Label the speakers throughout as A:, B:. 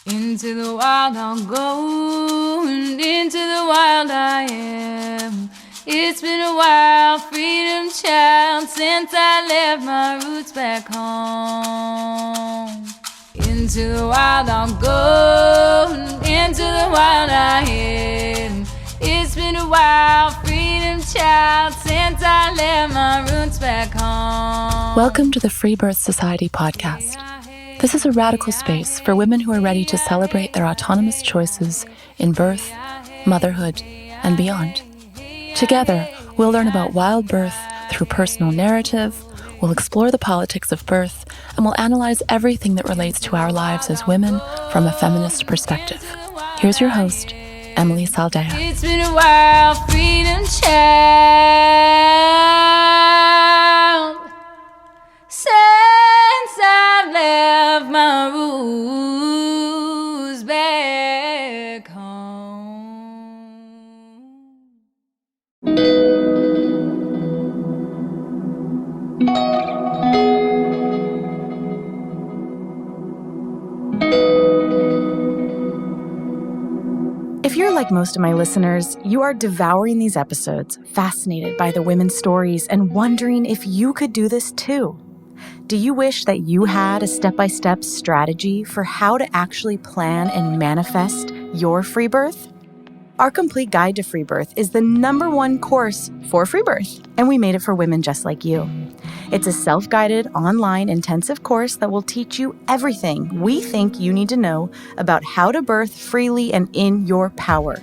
A: Into the wild I'll go, and into the wild I am. It's been a while, freedom child, since I left my roots back home. Into the wild I'll go, and into the wild I am. It's been a while, freedom child, since I left my roots back home.
B: Welcome to the Freebirth Society podcast. This is a radical space for women who are ready to celebrate their autonomous choices in birth, motherhood, and beyond. Together, we'll learn about wild birth through personal narrative, we'll explore the politics of birth, and we'll analyze everything that relates to our lives as women from a feminist perspective. Here's your host, Emily Saldea.
A: It's been a while, freedom child, since I left my roots back home.
B: If you're like most of my listeners, you are devouring these episodes, fascinated by the women's stories and wondering if you could do this too. Do you wish that you had a step-by-step strategy for how to actually plan and manifest your free birth? Our complete guide to free birth is the #1 course for free birth, and we made it for women just like you. It's a self-guided, online, intensive course that will teach you everything we think you need to know about how to birth freely and in your power.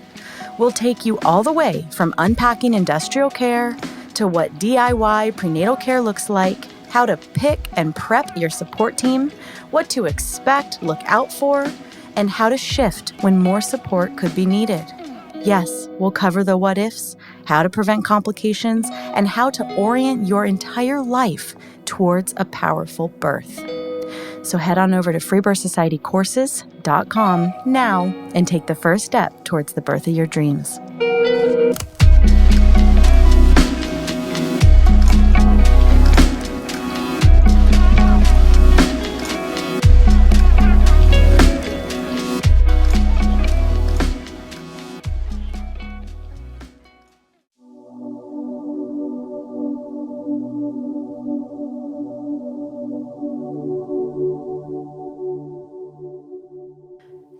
B: We'll take you all the way from unpacking industrial care to what DIY prenatal care looks like, how to pick and prep your support team, what to expect, look out for, and how to shift when more support could be needed. Yes, we'll cover the what ifs, how to prevent complications, and how to orient your entire life towards a powerful birth. So head on over to freebirthsocietycourses.com now and take the first step towards the birth of your dreams.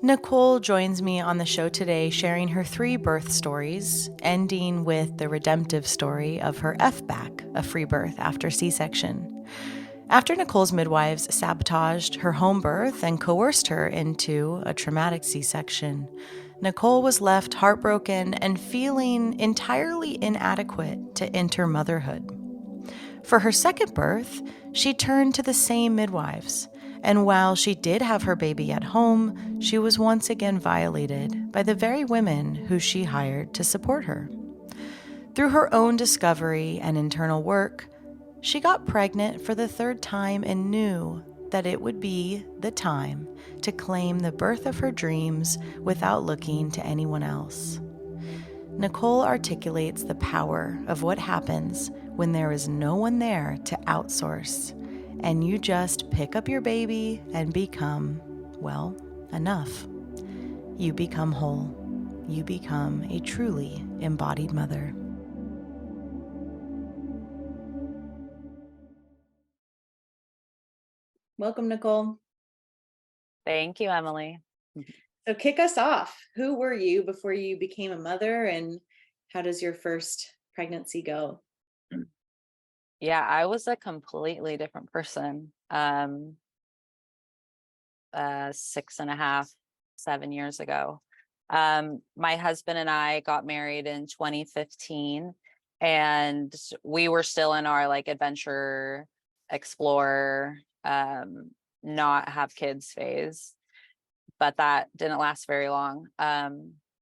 B: Nicole joins me on the show today, sharing her 3 birth stories, ending with the redemptive story of her FBAC, a free birth after C-section. After Nicole's midwives sabotaged her home birth and coerced her into a traumatic C-section, Nicole was left heartbroken and feeling entirely inadequate to enter motherhood. For her second birth, she turned to the same midwives. And while she did have her baby at home, she was once again violated by the very women who she hired to support her. Through her own discovery and internal work, she got pregnant for the 3rd time and knew that it would be the time to claim the birth of her dreams without looking to anyone else. Nicole articulates the power of what happens when there is no one there to outsource, and you just pick up your baby and become, well, enough. You become whole. You become a truly embodied mother. Welcome, Nicole.
C: Thank you, Emily.
B: So kick us off. Who were you before you became a mother, and how does your first pregnancy go?
C: Yeah, I was a completely different person. 6.5, 7 years ago. My husband and I got married in 2015, and we were still in our adventure, explore, not have kids phase, but that didn't last very long.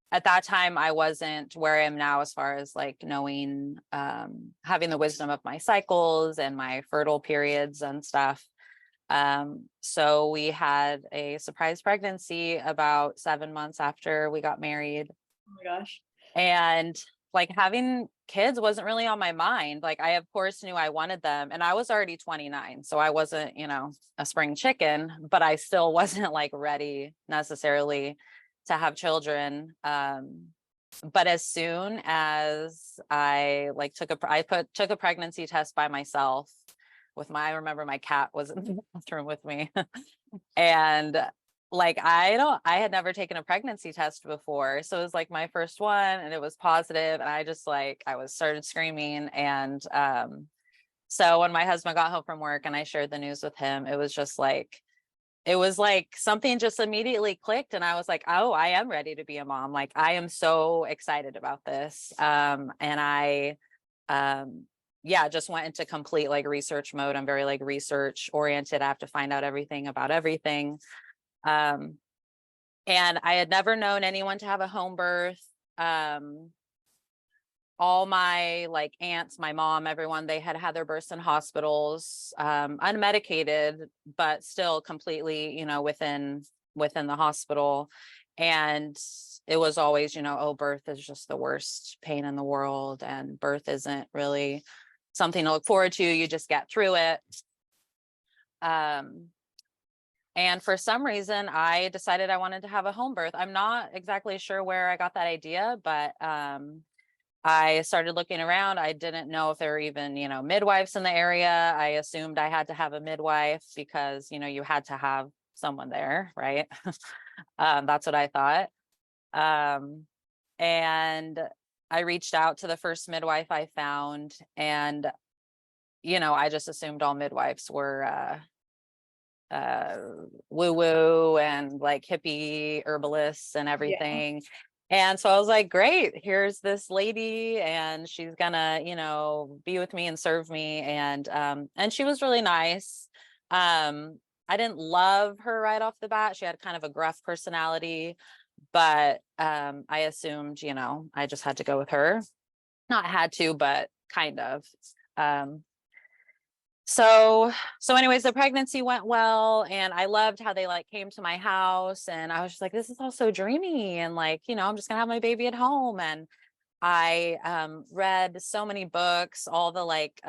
C: At that time, I wasn't where I am now as far as knowing, having the wisdom of my cycles and my fertile periods and stuff. So we had a surprise pregnancy about 7 months after we got married.
B: Oh my gosh.
C: And having kids wasn't really on my mind. Like I, of course, knew I wanted them, and I was already 29. So I wasn't, a spring chicken, but I still wasn't like ready necessarily to have children. But as soon as I like took a pregnancy test by myself I remember my cat was in the bathroom with me. And like I had never taken a pregnancy test before, so it was like my first one, and it was positive, and I just like I was started screaming. And so when my husband got home from work and I shared the news with him, it was like something just immediately clicked, and I was like, oh, I am ready to be a mom. Like I am so excited about this. And I just went into complete like research mode. I'm very like research oriented. I have to find out everything about everything. And I had never known anyone to have a home birth. All my like aunts, my mom, everyone, they had their births in hospitals, unmedicated, but still completely, within the hospital. And it was always, oh, birth is just the worst pain in the world, and birth isn't really something to look forward to. You just get through it. And for some reason, I decided I wanted to have a home birth. I'm not exactly sure where I got that idea, but I started looking around. I didn't know if there were even, midwives in the area. I assumed I had to have a midwife because, you had to have someone there, right? That's what I thought. And I reached out to the first midwife I found, and, I just assumed all midwives were woo woo and like hippie herbalists and everything. And so I was like, great, here's this lady, and she's gonna, be with me and serve me. And she was really nice. I didn't love her right off the bat. She had kind of a gruff personality, but I assumed, I just had to go with her. Not had to, but kind of. So anyways, the pregnancy went well, and I loved how they like came to my house, and I was just like, this is all so dreamy, and like, I'm just gonna have my baby at home. And I read so many books, all the like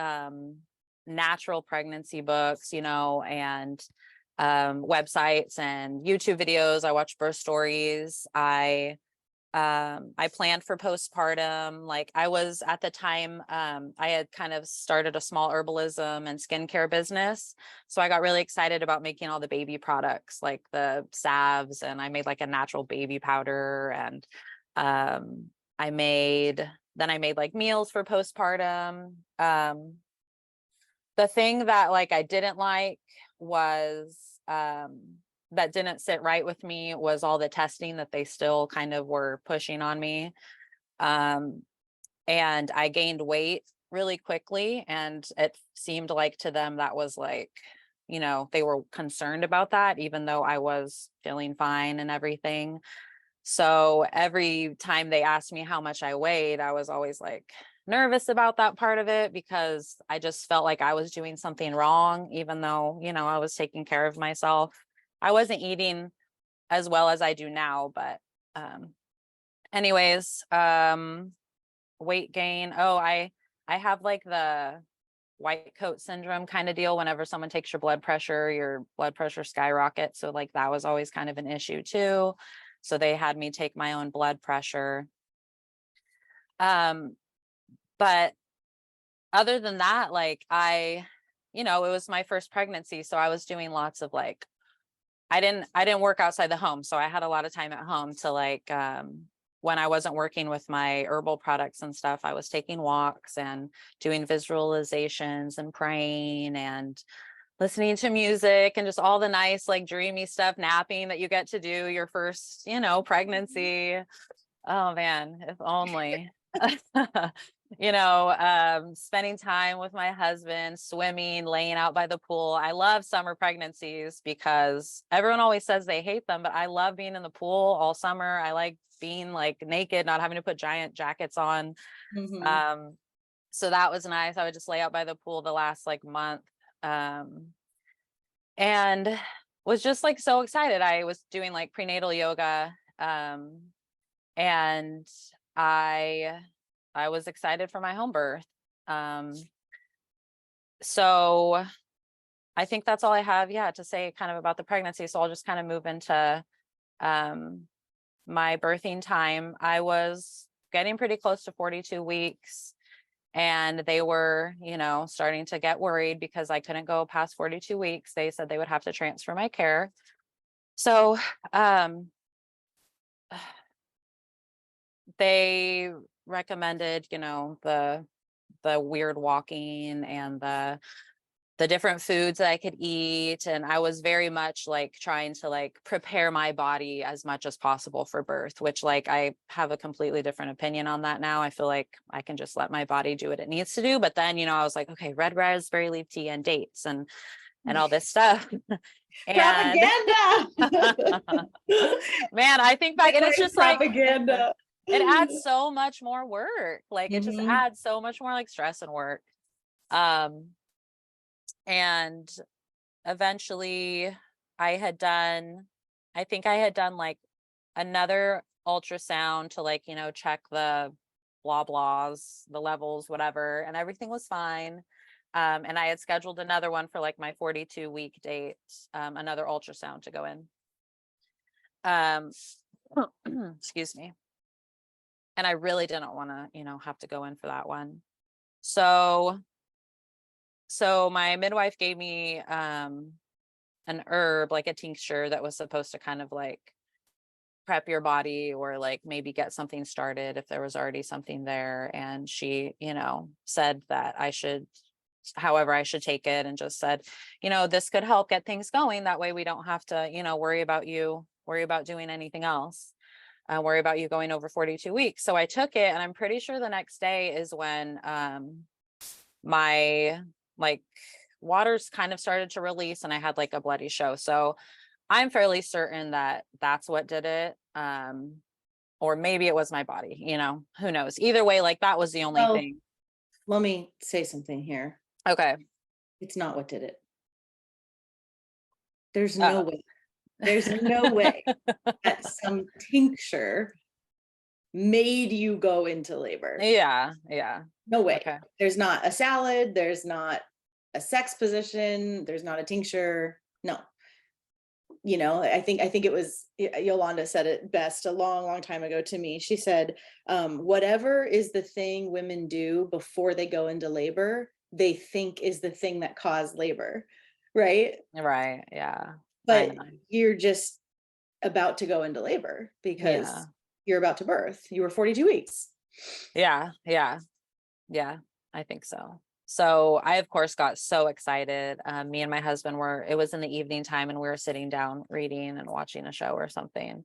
C: natural pregnancy books, and websites and YouTube videos. I watched birth stories. I planned for postpartum. Like I was at the time, I had kind of started a small herbalism and skincare business. So I got really excited about making all the baby products, like the salves, and I made like a natural baby powder. And I made like meals for postpartum. The thing that like I didn't like was that didn't sit right with me was all the testing that they still kind of were pushing on me. And I gained weight really quickly, and it seemed like to them that was like, they were concerned about that, even though I was feeling fine and everything. So every time they asked me how much I weighed, I was always like nervous about that part of it, because I just felt like I was doing something wrong, even though, I was taking care of myself. I wasn't eating as well as I do now, but anyways, weight gain. Oh, I have like the white coat syndrome kind of deal. Whenever someone takes your blood pressure skyrockets. So like that was always kind of an issue too. So they had me take my own blood pressure. But other than that, like it was my first pregnancy. So I was doing lots of like, I didn't work outside the home. So I had a lot of time at home to like, when I wasn't working with my herbal products and stuff, I was taking walks and doing visualizations and praying and listening to music and just all the nice, like dreamy stuff, napping that you get to do your first, pregnancy. Oh man, if only. Spending time with my husband, swimming, laying out by the pool. I love summer pregnancies because everyone always says they hate them, but I love being in the pool all summer. I like being like naked, not having to put giant jackets on.
B: Mm-hmm.
C: So that was nice. I would just lay out by the pool the last like month. And was just like so excited. I was doing like prenatal yoga. And I was excited for my home birth. So I think that's all I have, to say kind of about the pregnancy. So I'll just kind of move into my birthing time. I was getting pretty close to 42 weeks, and they were, starting to get worried because I couldn't go past 42 weeks. They said they would have to transfer my care. So they recommended, the weird walking and the different foods that I could eat. And I was very much like trying to like prepare my body as much as possible for birth, which like I have a completely different opinion on that now. I feel like I can just let my body do what it needs to do. But then, I was like, okay, red raspberry leaf tea and dates and all this stuff. And
B: Propaganda.
C: man, I think back and it's just
B: propaganda.
C: Like it adds so much more work. Like it just adds so much more like stress and work. And eventually I think I had done like another ultrasound to like, check the blah blahs, the levels, whatever, and everything was fine. And I had scheduled another one for like my 42-week date, another ultrasound to go in. Excuse me. And I really didn't want to, have to go in for that one. So my midwife gave me an herb, like a tincture that was supposed to kind of like prep your body or like maybe get something started if there was already something there. And she, said that I should take it, and just said, this could help get things going. That way we don't have to, worry about doing anything else. Worry about you going over 42 weeks. So I took it, and I'm pretty sure the next day is when my like waters kind of started to release and I had like a bloody show. So I'm fairly certain that that's what did it. Or maybe it was my body, who knows? Either way, like that was the only thing.
B: Let me say something here.
C: Okay.
B: It's not what did it. There's no way. There's no way that some tincture made you go into labor.
C: Yeah.
B: No way.
C: Okay.
B: There's not a salad. There's not a sex position. There's not a tincture. No. I think it was Yolanda said it best a long, long time ago to me. She said, whatever is the thing women do before they go into labor, they think is the thing that caused labor. Right.
C: Right. Yeah.
B: But you're just about to go into labor because you're about to birth. You were 42 weeks.
C: Yeah. I think so. So I, of course, got so excited. Me and my husband it was in the evening time, and we were sitting down reading and watching a show or something.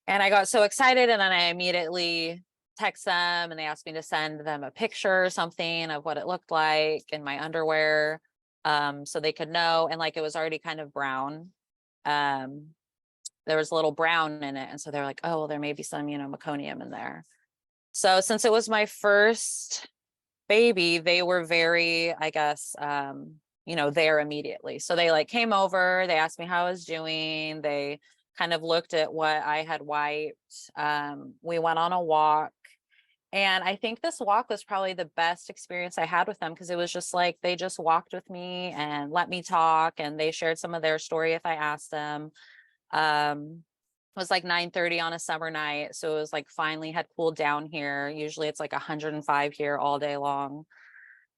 C: And I got so excited, and then I immediately text them, and they asked me to send them a picture or something of what it looked like in my underwear, so they could know. And like, it was already kind of brown. There was a little brown in it. And so they're like, oh, well, there may be some, meconium in there. So since it was my first baby, they were very, I guess, there immediately. So they like came over, they asked me how I was doing. They kind of looked at what I had wiped. We went on a walk. And I think this walk was probably the best experience I had with them, because it was just like, they just walked with me and let me talk, and they shared some of their story if I asked them. It was like 9:30 on a summer night. So it was like finally had cooled down here. Usually it's like 105 here all day long.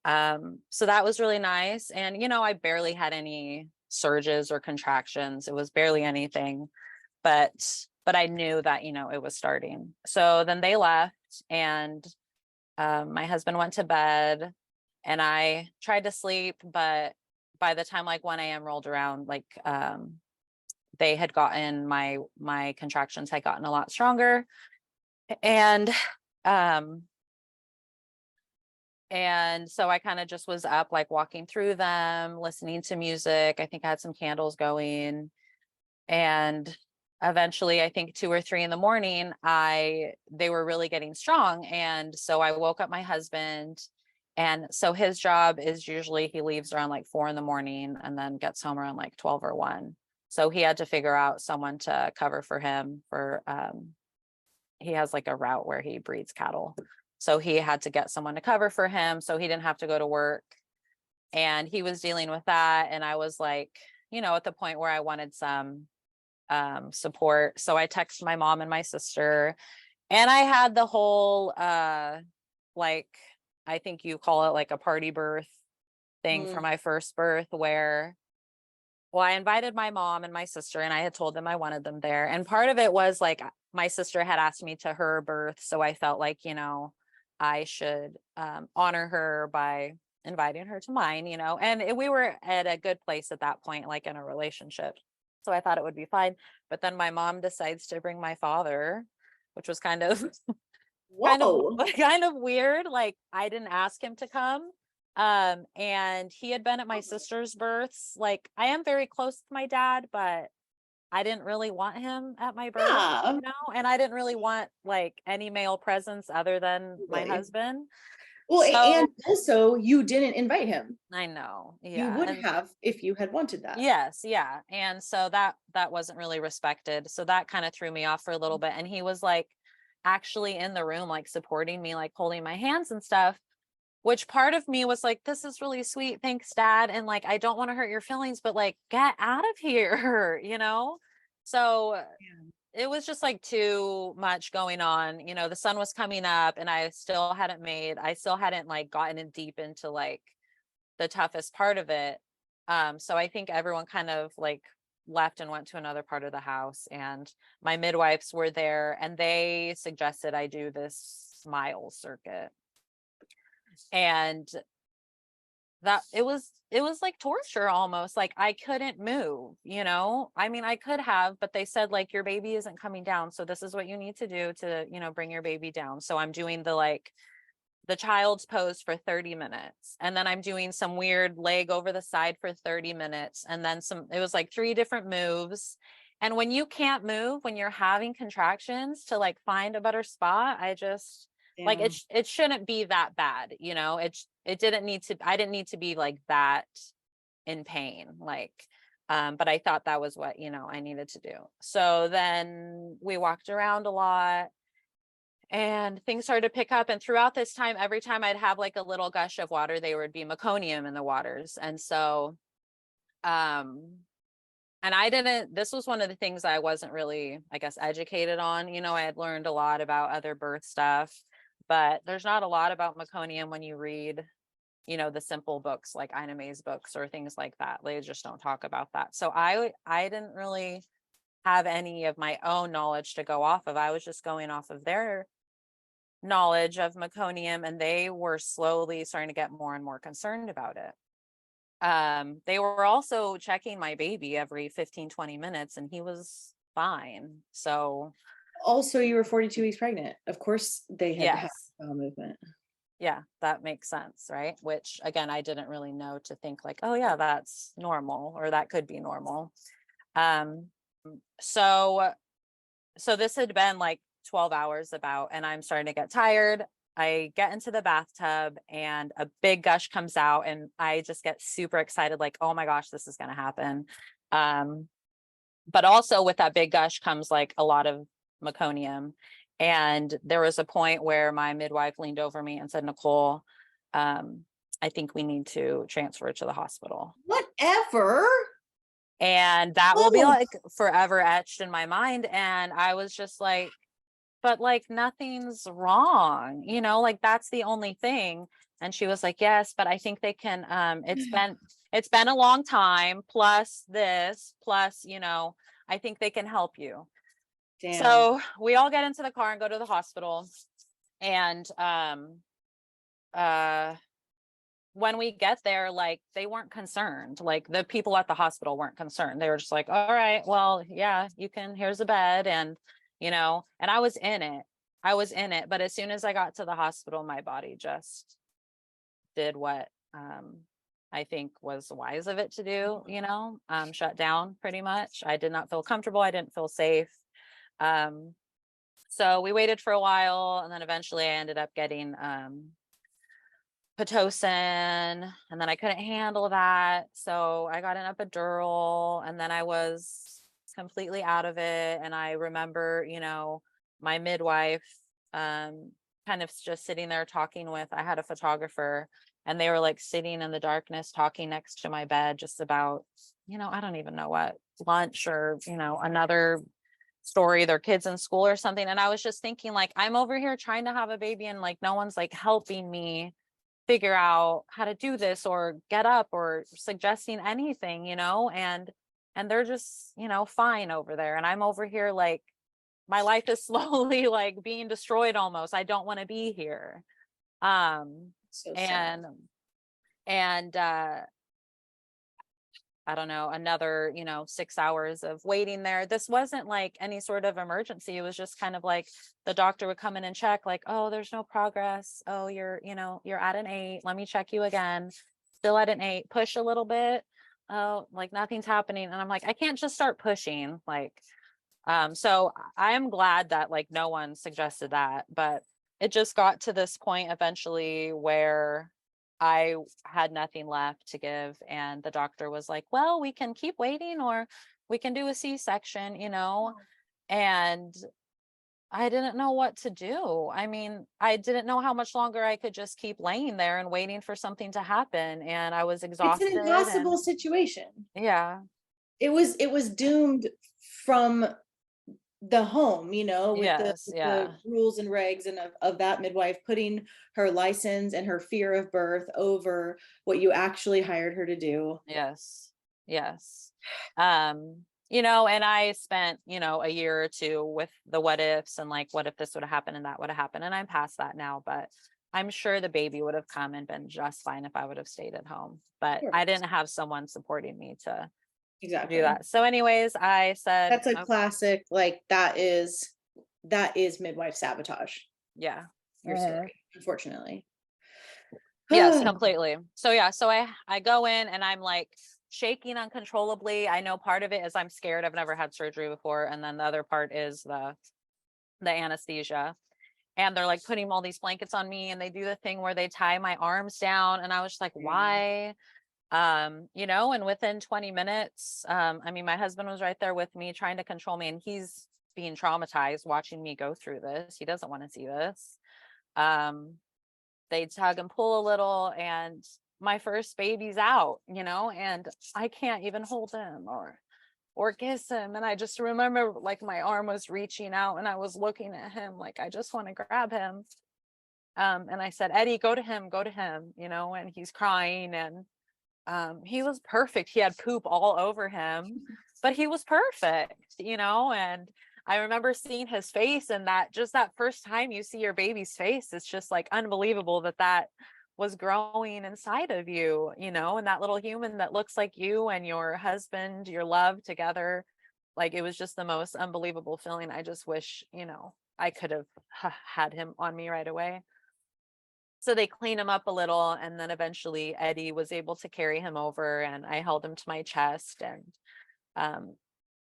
C: So that was really nice. And, I barely had any surges or contractions. It was barely anything, but I knew that, it was starting. So then they left, and my husband went to bed, and I tried to sleep, but by the time like 1 a.m. rolled around, like, they had gotten my contractions had gotten a lot stronger. And so I kind of just was up, like walking through them, listening to music. I think I had some candles going. And eventually, I think 2 or 3 in the morning, they were really getting strong. And so I woke up my husband. And so his job is usually he leaves around like 4 in the morning and then gets home around like 12 or 1. So he had to figure out someone to cover for him he has like a route where he breeds cattle. So he had to get someone to cover for him so he didn't have to go to work. And he was dealing with that. And I was like, at the point where I wanted some support. So I texted my mom and my sister, and I had the whole like, I think you call it like a party birth thing for my first birth, where I invited my mom and my sister, and I had told them I wanted them there. And part of it was like, my sister had asked me to her birth, so I felt like, I should honor her by inviting her to mine, and we were at a good place at that point, like in a relationship. So I thought it would be fine. But then my mom decides to bring my father, which was kind of
D: Whoa.
C: kind of weird. Like, I didn't ask him to come. And he had been at my sister's births. Like, I am very close to my dad, but I didn't really want him at my birth,
D: Yeah.
C: and I didn't really want like any male presence other than my
D: Really?
C: husband.
D: Well,
C: So,
D: and also you didn't invite him.
C: I know.
D: You
C: Yeah.
D: would
C: And
D: have if you had wanted that.
C: yes, yeah. And so that wasn't really respected. So that kind of threw me off for a little bit. And he was like actually in the room, like supporting me, like holding my hands and stuff, which part of me was like, this is really sweet. Thanks, Dad. And like, I don't want to hurt your feelings, but like, get out of here, So it was just like too much going on. The sun was coming up, and I still hadn't like gotten in deep into like the toughest part of it. So I think everyone kind of like left and went to another part of the house, and my midwives were there, and they suggested I do this smile circuit. And that it was like torture almost. Like, I couldn't move, I mean, I could have, but they said like, your baby isn't coming down, so this is what you need to do to bring your baby down. So I'm doing the child's pose for 30 minutes, and then I'm doing some weird leg over the side for 30 minutes, and then it was like 3 different moves. And when you can't move, when you're having contractions, to like find a better spot, I just like, it shouldn't be that bad, it didn't need to, I didn't need to be like that in pain, like, but I thought that was what, I needed to do. So then we walked around a lot, and things started to pick up. And throughout this time, every time I'd have like a little gush of water, there would be meconium in the waters. And so, and this was one of the things I wasn't really, I guess, educated on. I had learned a lot about other birth stuff, but there's not a lot about meconium when you read, the simple books like Ina May's books or things like that. They just don't talk about that. So I didn't really have any of my own knowledge to go off of. I was just going off of their knowledge of meconium, and they were slowly starting to get more and more concerned about it. They were also checking my baby every 15-20 minutes, and he was fine. So
D: Also, you were 42 weeks pregnant. Of course they had to have
C: yes,
D: bowel movement.
C: yeah, that makes sense, right? Which again, I didn't really know to think like, oh yeah, that's normal, or that could be normal. So this had been like 12 hours about, and I'm starting to get tired. I get into the bathtub, and a big gush comes out, and I just get super excited, like, oh my gosh, this is going to happen. But also with that big gush comes like a lot of meconium. And there was a point where my midwife leaned over me and said, Nicole, I think we need to transfer to the hospital.
D: Whatever.
C: And that will be like forever etched in my mind. And I was just like, but like, nothing's wrong, like, that's the only thing. And she was like, yes, but I think they can, it's been a long time, plus this, plus, I think they can help you.
D: Damn.
C: So we all get into the car and go to the hospital. And when we get there, like, they weren't concerned. Like, the people at the hospital weren't concerned. They were just like, all right, well, yeah, here's a bed. And, and I was in it. But as soon as I got to the hospital, my body just did what I think was wise of it to do, shut down pretty much. I did not feel comfortable. I didn't feel safe. So we waited for a while, and then eventually I ended up getting Pitocin, and then I couldn't handle that. So I got an epidural, and then I was completely out of it. And I remember, my midwife kind of just sitting there talking with, I had a photographer, and they were like sitting in the darkness talking next to my bed just about, I don't even know what, lunch or, another story, their kids in school or something. And I was just thinking, like, I'm over here trying to have a baby and like no one's like helping me figure out how to do this or get up or suggesting anything, and they're just, fine over there. And I'm over here like my life is slowly like being destroyed almost. I don't want to be here.
D: So
C: and
D: sad.
C: and I don't know, another, 6 hours of waiting there. This wasn't like any sort of emergency. It was just kind of like the doctor would come in and check, like, oh, there's no progress. Oh, you're at an 8. Let me check you again. Still at an 8. Push a little bit. Oh, like nothing's happening. And I'm like, I can't just start pushing. Like, so I am glad that like no one suggested that, but it just got to this point eventually where I had nothing left to give. And the doctor was like, well, we can keep waiting or we can do a C-section, and I didn't know what to do. I mean, I didn't know how much longer I could just keep laying there and waiting for something to happen. And I was
D: It's an
C: exhausted and
D: impossible situation.
C: yeah,
D: It was doomed from the home, with the,
C: yes,
D: with the
C: yeah,
D: rules and regs and of that midwife putting her license and her fear of birth over what you actually hired her to do.
C: yes, yes. And I spent, a year or two with the what ifs and like, what if this would have happened and that would have happened? And I'm past that now, but I'm sure the baby would have come and been just fine if I would have stayed at home. But
D: Sure.
C: I didn't have someone supporting me to do
D: Exactly.
C: that. So, anyways, I said,
D: That's a
C: "Oh,
D: classic, like that is midwife sabotage,
C: yeah.
D: your story, unfortunately.
C: Yes, completely. So yeah, so I go in and I'm like shaking uncontrollably. I know part of it is I'm scared. I've never had surgery before, and then the other part is the anesthesia. And they're like putting all these blankets on me, and they do the thing where they tie my arms down, and I was just like,
D: Yeah.
C: why? And within 20 minutes, I mean, my husband was right there with me trying to control me, and he's being traumatized watching me go through this. He doesn't want to see this. Um, they tug and pull a little, and my first baby's out, and I can't even hold him or kiss him. And I just remember like my arm was reaching out and I was looking at him like I just want to grab him. And I said, Eddie, go to him, and he's crying. And he was perfect. He had poop all over him, but he was perfect, and I remember seeing his face, and that first time you see your baby's face, it's just like unbelievable that was growing inside of you, and that little human that looks like you and your husband, your love together. Like it was just the most unbelievable feeling. I just wish, I could have had him on me right away. So they clean him up a little, and then eventually Eddie was able to carry him over, and I held him to my chest, and um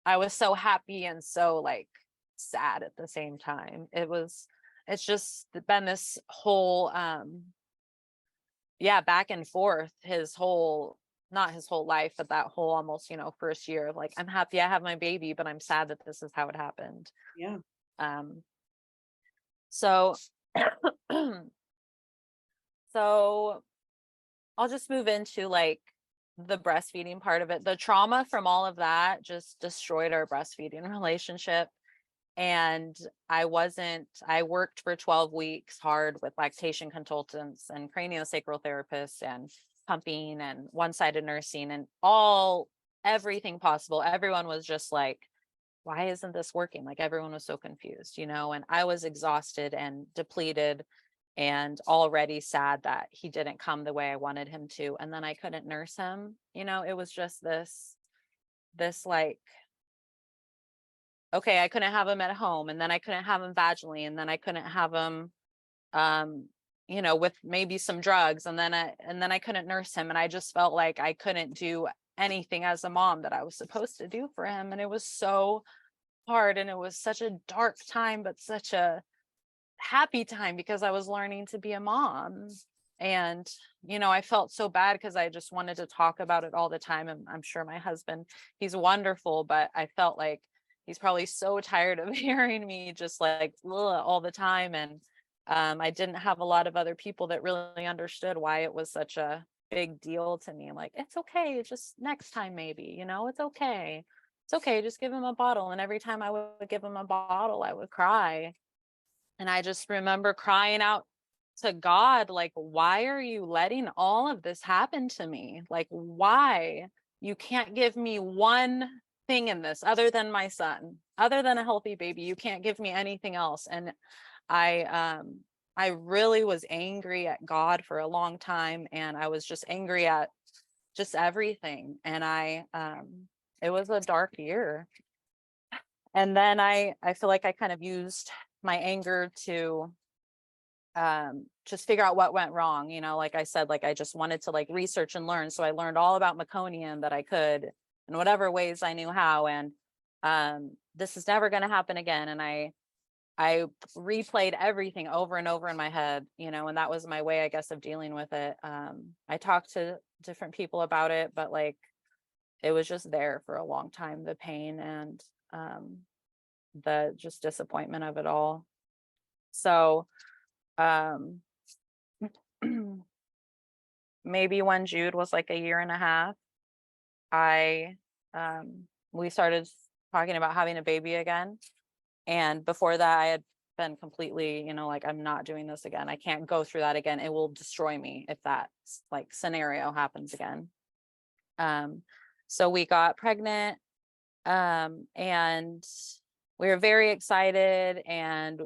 C: I was so happy and so like sad at the same time. It's just been this whole yeah, back and forth his whole, not his whole life, but that whole almost, first year of like, I'm happy I have my baby, but I'm sad that this is how it happened.
D: Yeah.
C: Um so so I'll just move into like the breastfeeding part of it. The trauma from all of that just destroyed our breastfeeding relationship. And I worked for 12 weeks hard with lactation consultants and craniosacral therapists and pumping and one-sided nursing and everything possible. Everyone was just like, why isn't this working? Like everyone was so confused, and I was exhausted and depleted and already sad that he didn't come the way I wanted him to. And then I couldn't nurse him. It was just this like, okay, I couldn't have him at home, and then I couldn't have him vaginally, and then I couldn't have him with maybe some drugs, and then I couldn't nurse him. And I just felt like I couldn't do anything as a mom that I was supposed to do for him. And it was so hard, and it was such a dark time, but such a happy time because I was learning to be a mom. And I felt so bad because I just wanted to talk about it all the time. And I'm sure my husband, he's wonderful, but I felt like he's probably so tired of hearing me just like all the time. And I didn't have a lot of other people that really understood why it was such a big deal to me. Like, it's okay, just next time maybe, it's okay. It's okay, just give him a bottle. And every time I would give him a bottle, I would cry. And I just remember crying out to God, like, why are you letting all of this happen to me? Like, why? You can't give me one thing in this other than my son, other than a healthy baby. You can't give me anything else. And I really was angry at God for a long time, and I was just angry at just everything. And it was a dark year. And then I feel like I kind of used my anger to just figure out what went wrong. Like I said, like I just wanted to like research and learn. So I learned all about meconium that I could in whatever ways I knew how. And this is never going to happen again. And I replayed everything over and over in my head, and that was my way, I guess, of dealing with it. I talked to different people about it, but like it was just there for a long time, the pain and the just disappointment of it all. So maybe when Jude was like a year and a half, we started talking about having a baby again. And before that, I had been completely, like, I'm not doing this again. I can't go through that again. It will destroy me if that like scenario happens again. So we got pregnant, and we were very excited. And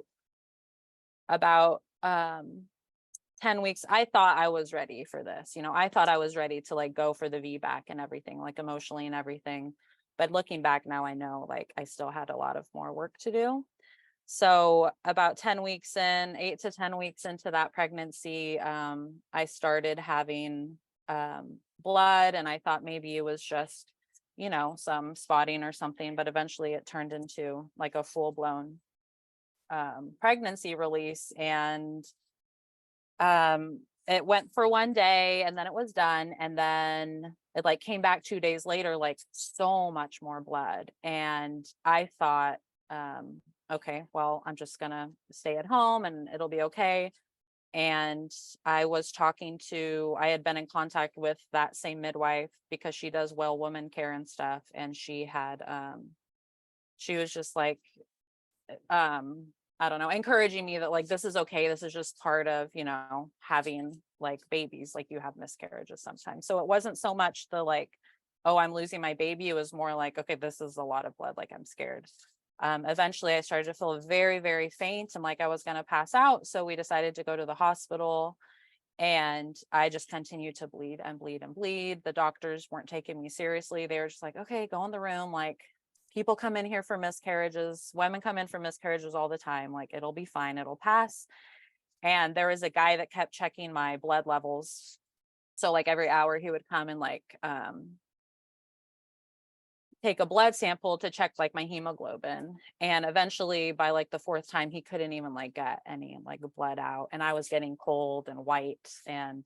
C: about 10 weeks, I thought I was ready for this. I thought I was ready to like go for the VBAC and everything, like emotionally and everything. But looking back now, I know like I still had a lot of more work to do. So about 10 weeks in, 8 to 10 weeks into that pregnancy, I started having blood, and I thought maybe it was just, some spotting or something, but eventually it turned into like a full-blown pregnancy release. And it went for one day, and then it was done. And then it like came back 2 days later, like so much more blood. And I thought, okay, well, I'm just gonna stay at home and it'll be okay. And I had been in contact with that same midwife because she does well woman care and stuff. And she was just like, I don't know, encouraging me that like, this is okay. This is just part of, having like babies, like you have miscarriages sometimes. So it wasn't so much the like, oh, I'm losing my baby. It was more like, okay, this is a lot of blood. Like I'm scared. Eventually I started to feel very, very faint and like I was going to pass out. So we decided to go to the hospital, and I just continued to bleed and bleed and bleed. The doctors weren't taking me seriously. They were just like, okay, go in the room. Like, people come in here for miscarriages. Women come in for miscarriages all the time. Like, it'll be fine. It'll pass. And there was a guy that kept checking my blood levels. So like every hour he would come and like, take a blood sample to check like my hemoglobin. And eventually by like the fourth time, he couldn't even like get any like blood out. And I was getting cold and white, and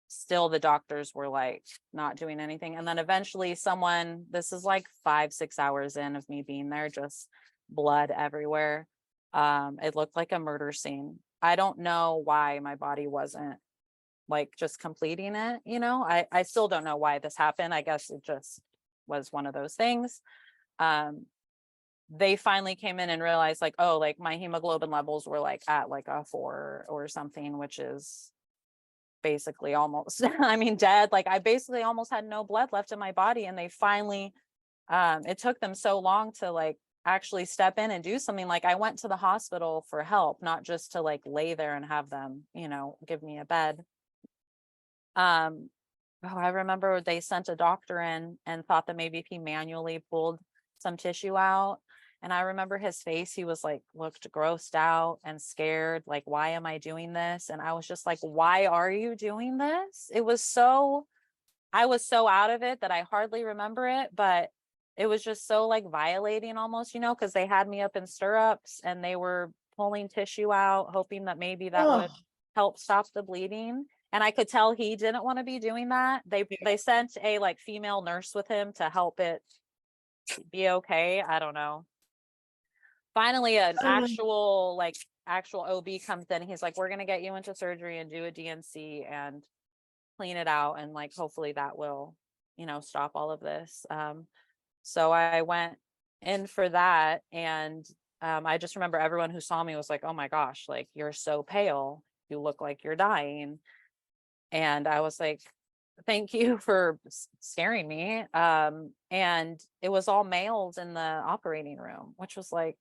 C: still the doctors were like not doing anything. And then eventually this is like 5-6 hours in of me being there, just blood everywhere. It looked like a murder scene. I don't know why my body wasn't like just completing it. I still don't know why this happened. I guess it just was one of those things. They finally came in and realized like, oh, like my hemoglobin levels were like at like a 4 or something, which is basically almost, I mean, dead. Like I basically almost had no blood left in my body. And they finally, it took them so long to like actually step in and do something. Like I went to the hospital for help, not just to like lay there and have them, give me a bed. I remember they sent a doctor in and thought that maybe if he manually pulled some tissue out. And I remember his face, he was like, looked grossed out and scared. Like, why am I doing this? And I was just like, why are you doing this? I was so out of it that I hardly remember it, but it was just so like violating almost, because they had me up in stirrups and they were pulling tissue out, hoping that maybe that would help stop the bleeding. And I could tell he didn't want to be doing that. They sent a like female nurse with him to help it be okay. I don't know. Finally, an actual like actual OB comes in, he's like, we're going to get you into surgery and do a DNC and clean it out. And like, hopefully that will, stop all of this. So I went in for that. And I just remember everyone who saw me was like, oh my gosh, like, you're so pale. You look like you're dying. And I was like, thank you for scaring me. And it was all males in the operating room, which was like,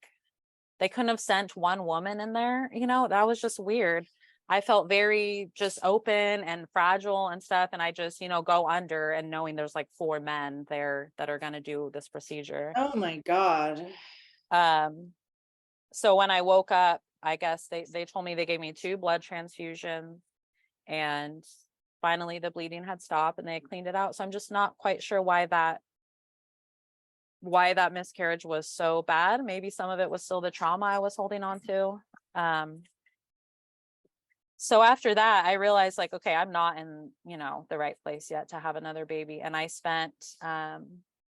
C: they couldn't have sent one woman in there, that was just weird. I felt very just open and fragile and stuff. And I just, go under and knowing there's like 4 men there that are going to do this procedure.
D: Oh my God.
C: So when I woke up, I guess they told me, they gave me 2 blood transfusions, and finally the bleeding had stopped and they cleaned it out. So I'm just not quite sure why that miscarriage was so bad. Maybe some of it was still the trauma I was holding on to. So after that, I realized like, okay, I'm not in, the right place yet to have another baby. And I spent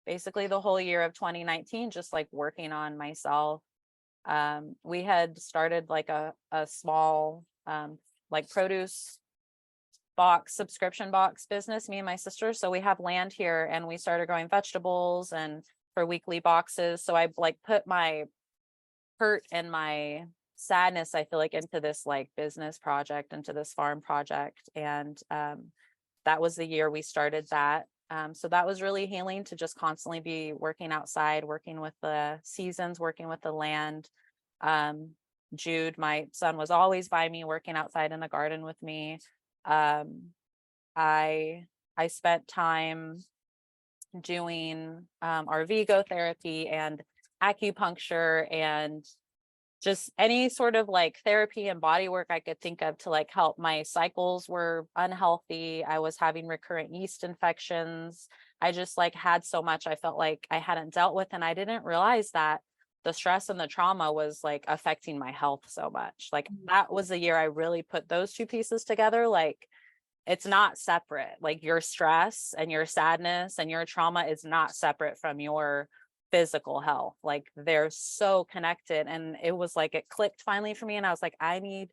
C: basically the whole year of 2019 just like working on myself. We had started like a small like produce box, subscription box business, me and my sister. So we have land here and we started growing vegetables and for weekly boxes. So I like put my hurt and my sadness, I feel like, into this like business project, into this farm project. And that was the year we started that. So that was really healing, to just constantly be working outside, working with the seasons, working with the land. Jude, my son, was always by me, working outside in the garden with me. I spent time doing our Vigo therapy and acupuncture and just any sort of like therapy and body work I could think of to like help. My cycles were unhealthy. I was having recurrent yeast infections. I just like had so much I felt like I hadn't dealt with, and I didn't realize that the stress and the trauma was like affecting my health so much. Like that was the year I really put those 2 pieces together. Like, it's not separate. Like, your stress and your sadness and your trauma is not separate from your physical health. Like, they're so connected. And it was like, it clicked finally for me. And I was like, I need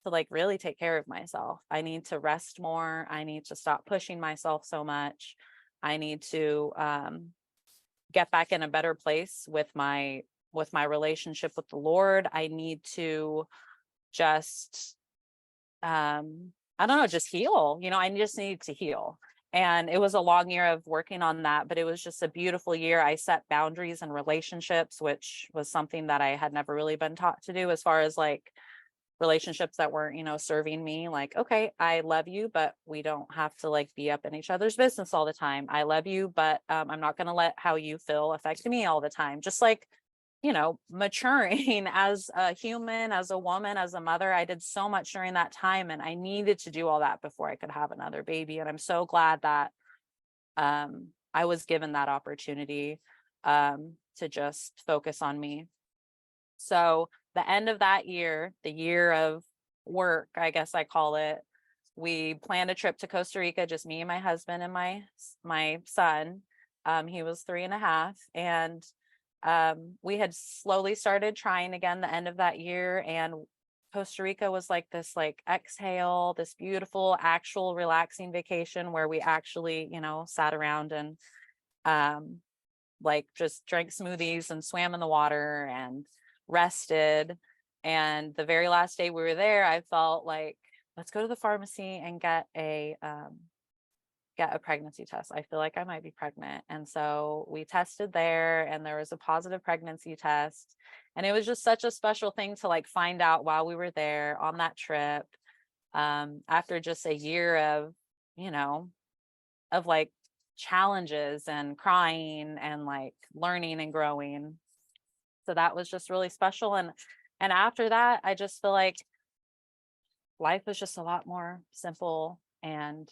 C: to like really take care of myself. I need to rest more. I need to stop pushing myself so much. I need to get back in a better place with my relationship with the Lord. I need to just I don't know, just heal. I just need to heal. And it was a long year of working on that, but it was just a beautiful year. I set boundaries in relationships, which was something that I had never really been taught to do, as far as like relationships that weren't, serving me. Like, okay, I love you, but we don't have to like be up in each other's business all the time. I love you, but I'm not going to let how you feel affect me all the time. Just like, maturing as a human, as a woman, as a mother. I did so much during that time, and I needed to do all that before I could have another baby. And I'm so glad that I was given that opportunity to just focus on me. So the end of that year, the year of work, I guess I call it, we planned a trip to Costa Rica, just me and my husband and my son. He was 3.5, and we had slowly started trying again the end of that year. And Costa Rica was like this like exhale, this beautiful actual relaxing vacation where we actually, sat around and like just drank smoothies and swam in the water and rested. And the very last day we were there, I felt like, let's go to the pharmacy and get a pregnancy test. I feel like I might be pregnant. And so we tested there, and there was a positive pregnancy test. And it was just such a special thing to like find out while we were there on that trip, after just a year of, of like challenges and crying and like learning and growing. So that was just really special. And after that, I just feel like life was just a lot more simple. And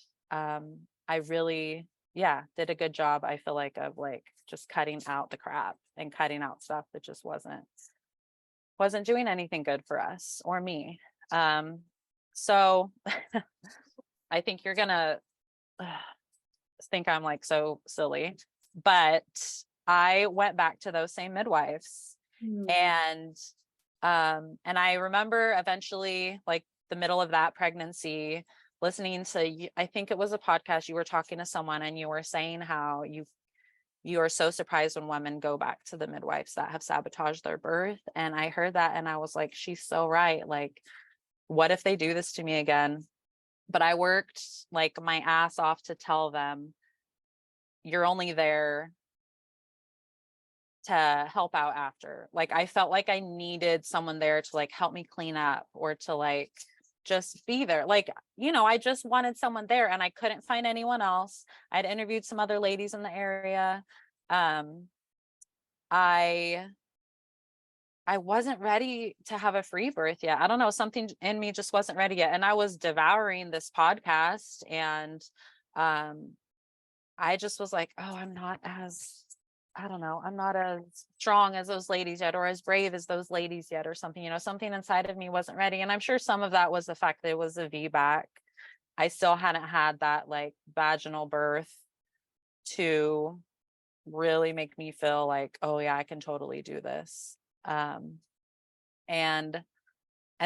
C: I really, did a good job, I feel like, of like just cutting out the crap and cutting out stuff that just wasn't doing anything good for us or me. So I think you're gonna think I'm like so silly, but I went back to those same midwives, and And I remember eventually, like the middle of that pregnancy, listening to, I think it was a podcast, you were talking to someone and you were saying how you are so surprised when women go back to the midwives that have sabotaged their birth. And I heard that and I was like, she's so right. Like, what if they do this to me again? But I worked like my ass off to tell them, you're only there to help out after. Like, I felt like I needed someone there to like help me clean up or to like just be there. Like, I just wanted someone there and I couldn't find anyone else. I'd interviewed some other ladies in the area. Um, I wasn't ready to have a free birth yet. I don't know, something in me just wasn't ready yet. And I was devouring this podcast and I just was like, oh, I'm not as strong as those ladies yet, or as brave as those ladies yet, or something, something inside of me wasn't ready. And I'm sure some of that was the fact that it was a VBAC. I still hadn't had that like vaginal birth to really make me feel like, oh yeah, I can totally do this. And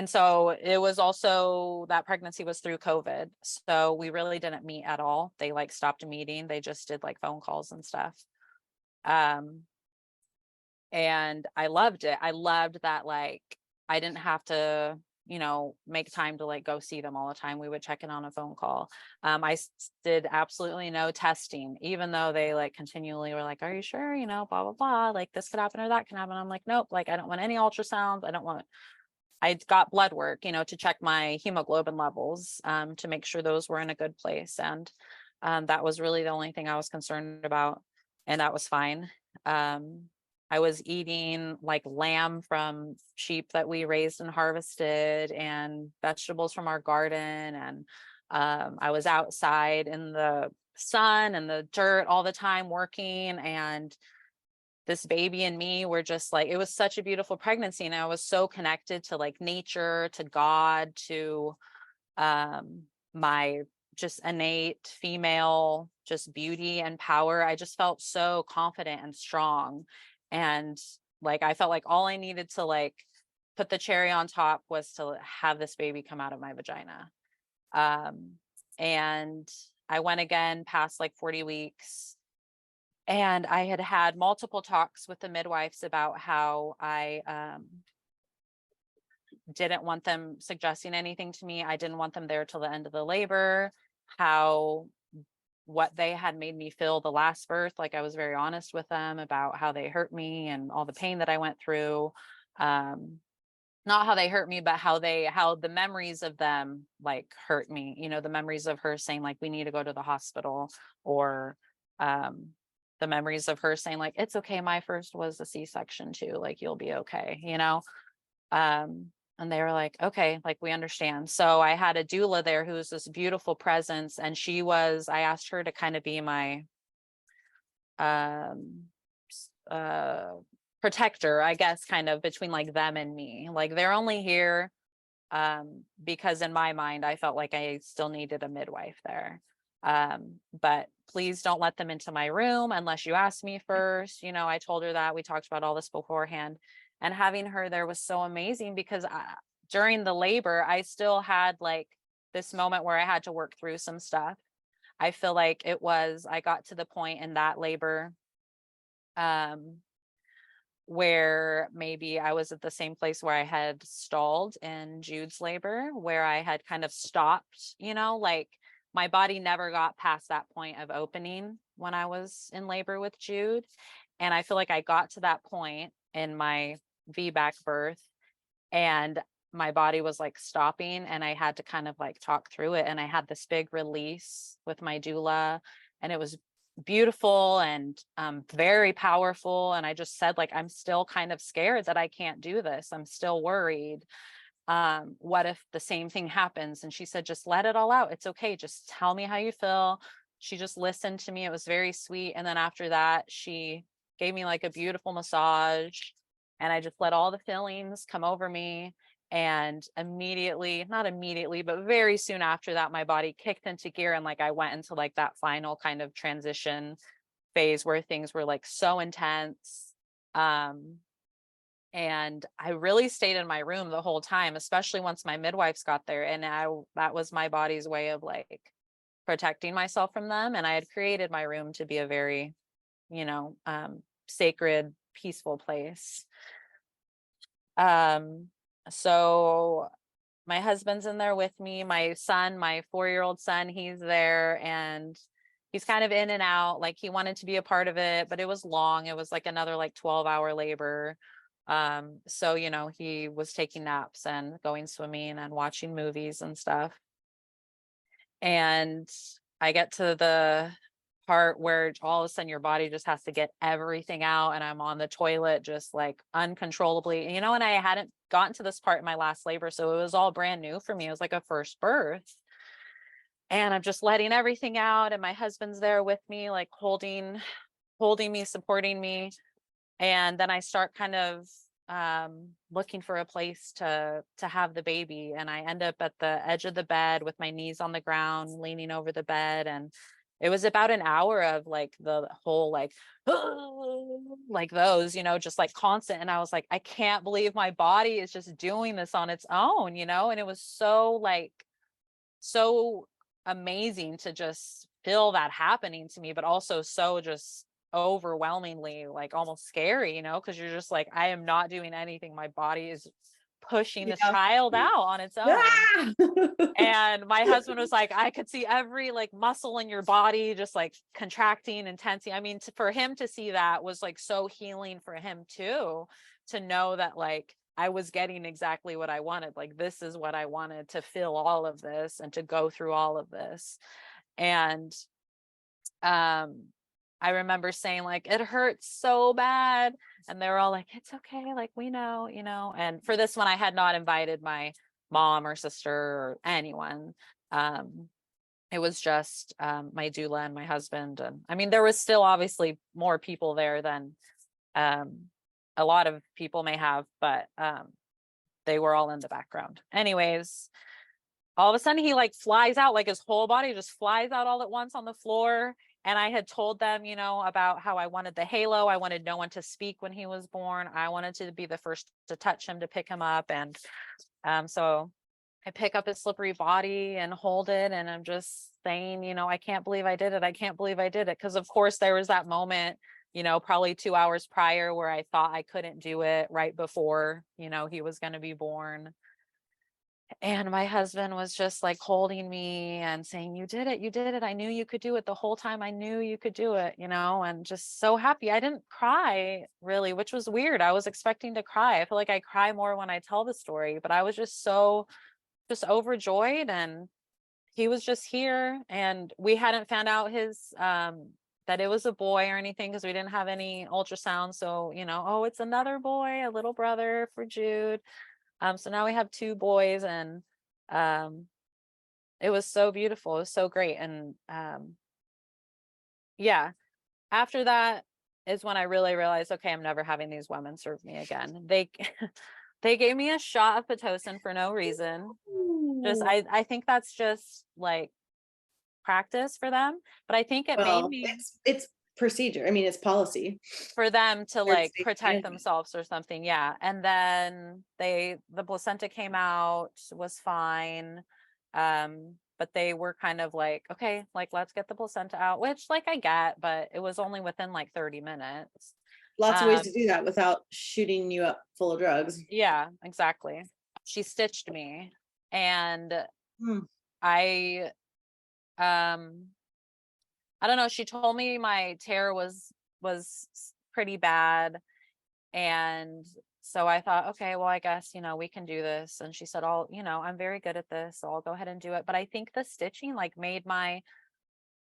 C: so it was also, that pregnancy was through COVID. So we really didn't meet at all. They like stopped meeting. They just did like phone calls and stuff. And I loved it. I loved that, like, I didn't have to, make time to like go see them all the time. We would check in on a phone call. Did absolutely no testing, even though they like continually were like, are you sure, blah, blah, blah, like this could happen or that can happen. I'm like, nope, like I don't want any ultrasounds. I got blood work, to check my hemoglobin levels, to make sure those were in a good place. And that was really the only thing I was concerned about. And that was fine. I was eating like lamb from sheep that we raised and harvested and vegetables from our garden. And I was outside in the sun and the dirt all the time working. And this baby and me were just like, it was such a beautiful pregnancy. And I was so connected to like nature, to God, to my just innate female, just beauty and power. I just felt so confident and strong. And like, I felt like all I needed to like put the cherry on top was to have this baby come out of my vagina. And I went again past like 40 weeks. And I had had multiple talks with the midwives about how I didn't want them suggesting anything to me. I didn't want them there till the end of the labor, what they had made me feel the last birth. Like I was very honest with them about how they hurt me and all the pain that I went through. Not how they hurt me, but how the memories of them like hurt me, the memories of her saying like, we need to go to the hospital, or the memories of her saying like, it's okay, my first was a C-section too, like you'll be okay, and they were like, okay, like we understand. So I had a doula there who was this beautiful presence, and I asked her to kind of be my protector, I guess, kind of between like them and me. Like they're only here because in my mind I felt like I still needed a midwife there. But please don't let them into my room unless you ask me first. I told her that. We talked about all this beforehand. And having her there was so amazing because during the labor, I still had like this moment where I had to work through some stuff. I feel like I got to the point in that labor where maybe I was at the same place where I had stalled in Jude's labor, where I had kind of stopped, like my body never got past that point of opening when I was in labor with Jude. And I feel like I got to that point in my VBAC birth and my body was like stopping, and I had to kind of like talk through it. And I had this big release with my doula, and it was beautiful and very powerful. And I just said, like, I'm still kind of scared that I can't do this. I'm still worried. What if the same thing happens? And she said, just let it all out. It's okay. Just tell me how you feel. She just listened to me. It was very sweet. And then after that, she gave me like a beautiful massage, and I just let all the feelings come over me. And not immediately, but very soon after that, my body kicked into gear. And like, I went into like that final kind of transition phase where things were like so intense. And I really stayed in my room the whole time, especially once my midwives got there. And that was my body's way of like protecting myself from them. And I had created my room to be a very, sacred, peaceful place. So my husband's in there with me, my son, my 4-year-old son, he's there, and he's kind of in and out. Like, he wanted to be a part of it, but it was long. It was like another like 12-hour labor. So, he was taking naps and going swimming and watching movies and stuff. And I get to the part where all of a sudden your body just has to get everything out. And I'm on the toilet, just like uncontrollably, and I hadn't gotten to this part in my last labor. So it was all brand new for me. It was like a first birth. And I'm just letting everything out. And my husband's there with me, like holding me, supporting me. And then I start kind of looking for a place to have the baby. And I end up at the edge of the bed with my knees on the ground, leaning over the bed. And it was about an hour of like the whole like like those, just like constant. And I was like, I can't believe my body is just doing this on its own, and it was so amazing to just feel that happening to me, but also so just overwhelmingly like almost scary, because you're just like, I am not doing anything. My body is pushing this child out on its own.
D: Ah!
C: And my husband was like, I could see every like muscle in your body just like contracting and tensing. I mean, for him to see that was like so healing for him too, to know that like I was getting exactly what I wanted. Like, this is what I wanted, to feel all of this and to go through all of this. And I remember saying like, it hurts so bad. And they were all like, it's okay. Like, we know, and for this one, I had not invited my mom or sister or anyone. It was just my doula and my husband. And I mean, there was still obviously more people there than a lot of people may have, but they were all in the background. Anyways, all of a sudden he like flies out, like his whole body just flies out all at once on the floor. And I had told them, about how I wanted the halo. I wanted no one to speak when he was born. I wanted to be the first to touch him, to pick him up. And so I pick up his slippery body and hold it. And I'm just saying, I can't believe I did it. I can't believe I did it. Because of course there was that moment, probably 2 hours prior where I thought I couldn't do it right before, he was going to be born. And my husband was just like holding me and saying, you did it. You did it. I knew you could do it the whole time. I knew you could do it, and just so happy. I didn't cry really, which was weird. I was expecting to cry. I feel like I cry more when I tell the story, but I was just so overjoyed. And he was just here, and we hadn't found out his, that it was a boy or anything, because we didn't have any ultrasound. So, oh, it's another boy, a little brother for Jude. So now we have 2 boys, and it was so beautiful. It was so great. And yeah, after that is when I really realized, okay, I'm never having these women serve me again. They gave me a shot of Pitocin for no reason. Just I think that's just like practice for them, but I think it made me,
D: it's procedure. I mean, it's policy
C: for them to like protect
D: management.
C: themselves or something. Yeah. And then the placenta came out, was fine. But they were kind of like, okay, like, let's get the placenta out, which like I get, but it was only within like 30 minutes.
D: Lots of ways to do that without shooting you up full of drugs.
C: Yeah, exactly. She stitched me, and I don't know. She told me my tear was pretty bad. And so I thought, okay, well, I guess, we can do this. And she said, I'm very good at this, so I'll go ahead and do it. But I think the stitching like made my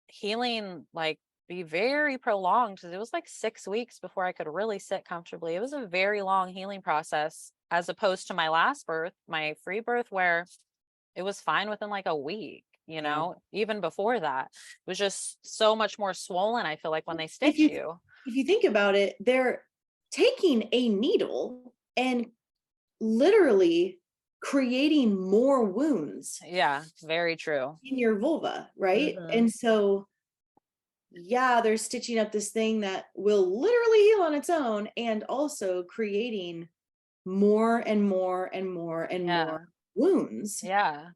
C: healing like be very prolonged, because it was like 6 weeks before I could really sit comfortably. It was a very long healing process, as opposed to my last birth, my free birth, where it was fine within like a week. Even before that, it was just so much more swollen. I feel like when they stitch you,
D: if you think about it, they're taking a needle and literally creating more wounds.
C: Yeah, very true.
D: In your vulva, right? And so, yeah, they're stitching up this thing that will literally heal on its own, and also creating more and more and more and more wounds.
C: Yeah.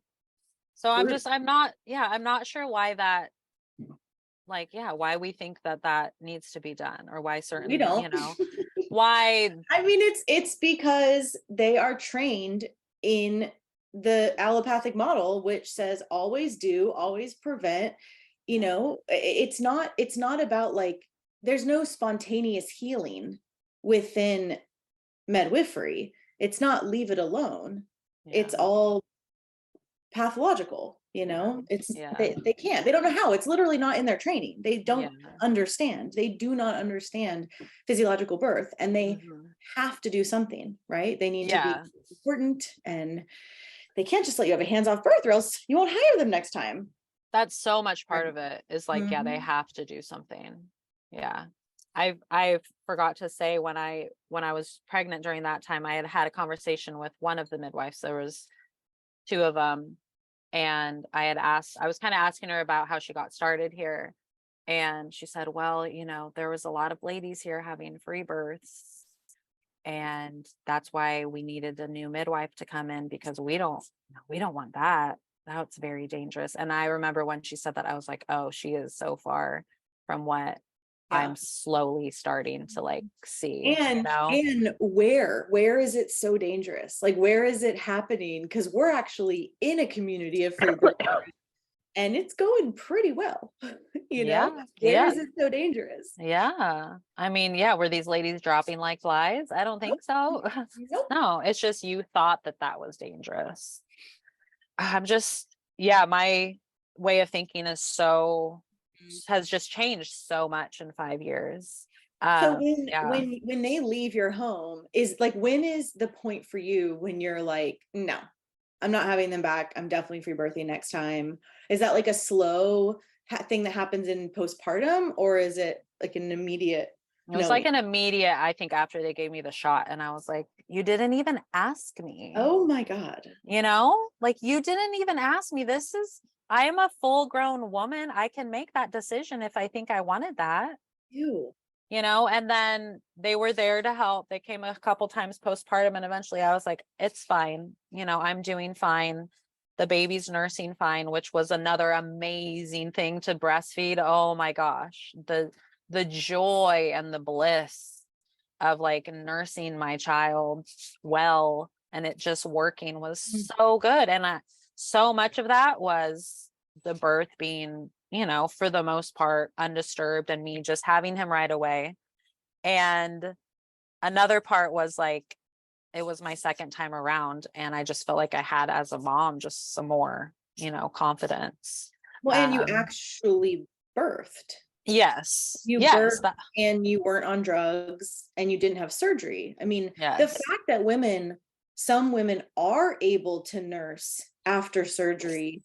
C: So I'm not sure why that, like, why we think that that needs to be done, or why certain,
D: We don't.
C: why.
D: I mean, it's because they are trained in the allopathic model, which says always do, always prevent. It's not about, like, there's no spontaneous healing within midwifery. It's not leave it alone. It's all pathological. It's they can't, they don't know how. It's literally not in their training. They don't understand. They do not understand physiological birth, and they have to do something, right? They need to be important, and they can't just let you have a hands-off birth, or else you won't hire them next time.
C: That's so much part of it, is like, they have to do something. I forgot to say, when I was pregnant during that time, I had a conversation with one of the midwives. There was two of them. And I was kind of asking her about how she got started here. And she said, well, there was a lot of ladies here having free births. And that's why we needed a new midwife to come in, because we don't want that. That's very dangerous. And I remember when she said that, I was like, oh, she is so far from what I'm slowly starting to, like, see.
D: And where is it so dangerous? Like, where is it happening? Because we're actually in a community of free birth, and it's going pretty well. Where is it so dangerous?
C: I mean, were these ladies dropping like flies? I don't think so.
D: Nope.
C: No, it's just, you thought that was dangerous. I'm just, my way of thinking has just changed so much in 5 years.
D: So when they leave your home, when is the point for you when you're like, no, I'm not having them back, I'm definitely free birthing next time? Is that like a slow thing that happens in postpartum, or is it like an immediate?
C: It was like an immediate, I think, after they gave me the shot, and I was like, you didn't even ask me.
D: Oh my God.
C: Like, you didn't even ask me. I am a full grown woman. I can make that decision if I think I wanted that. And then they were there to help. They came a couple times postpartum, and eventually I was like, it's fine. I'm doing fine. The baby's nursing fine, which was another amazing thing to breastfeed. Oh my gosh. The joy and the bliss of, like, nursing my child well, and it just working was so good. And so much of that was the birth being, for the most part, undisturbed, and me just having him right away. And another part was, like, it was my second time around, and I just felt like I had, as a mom, just some more, confidence.
D: Well, and you actually birthed.
C: Yes.
D: You birthed, and you weren't on drugs, and you didn't have surgery. I mean, the fact that some women are able to nurse after surgery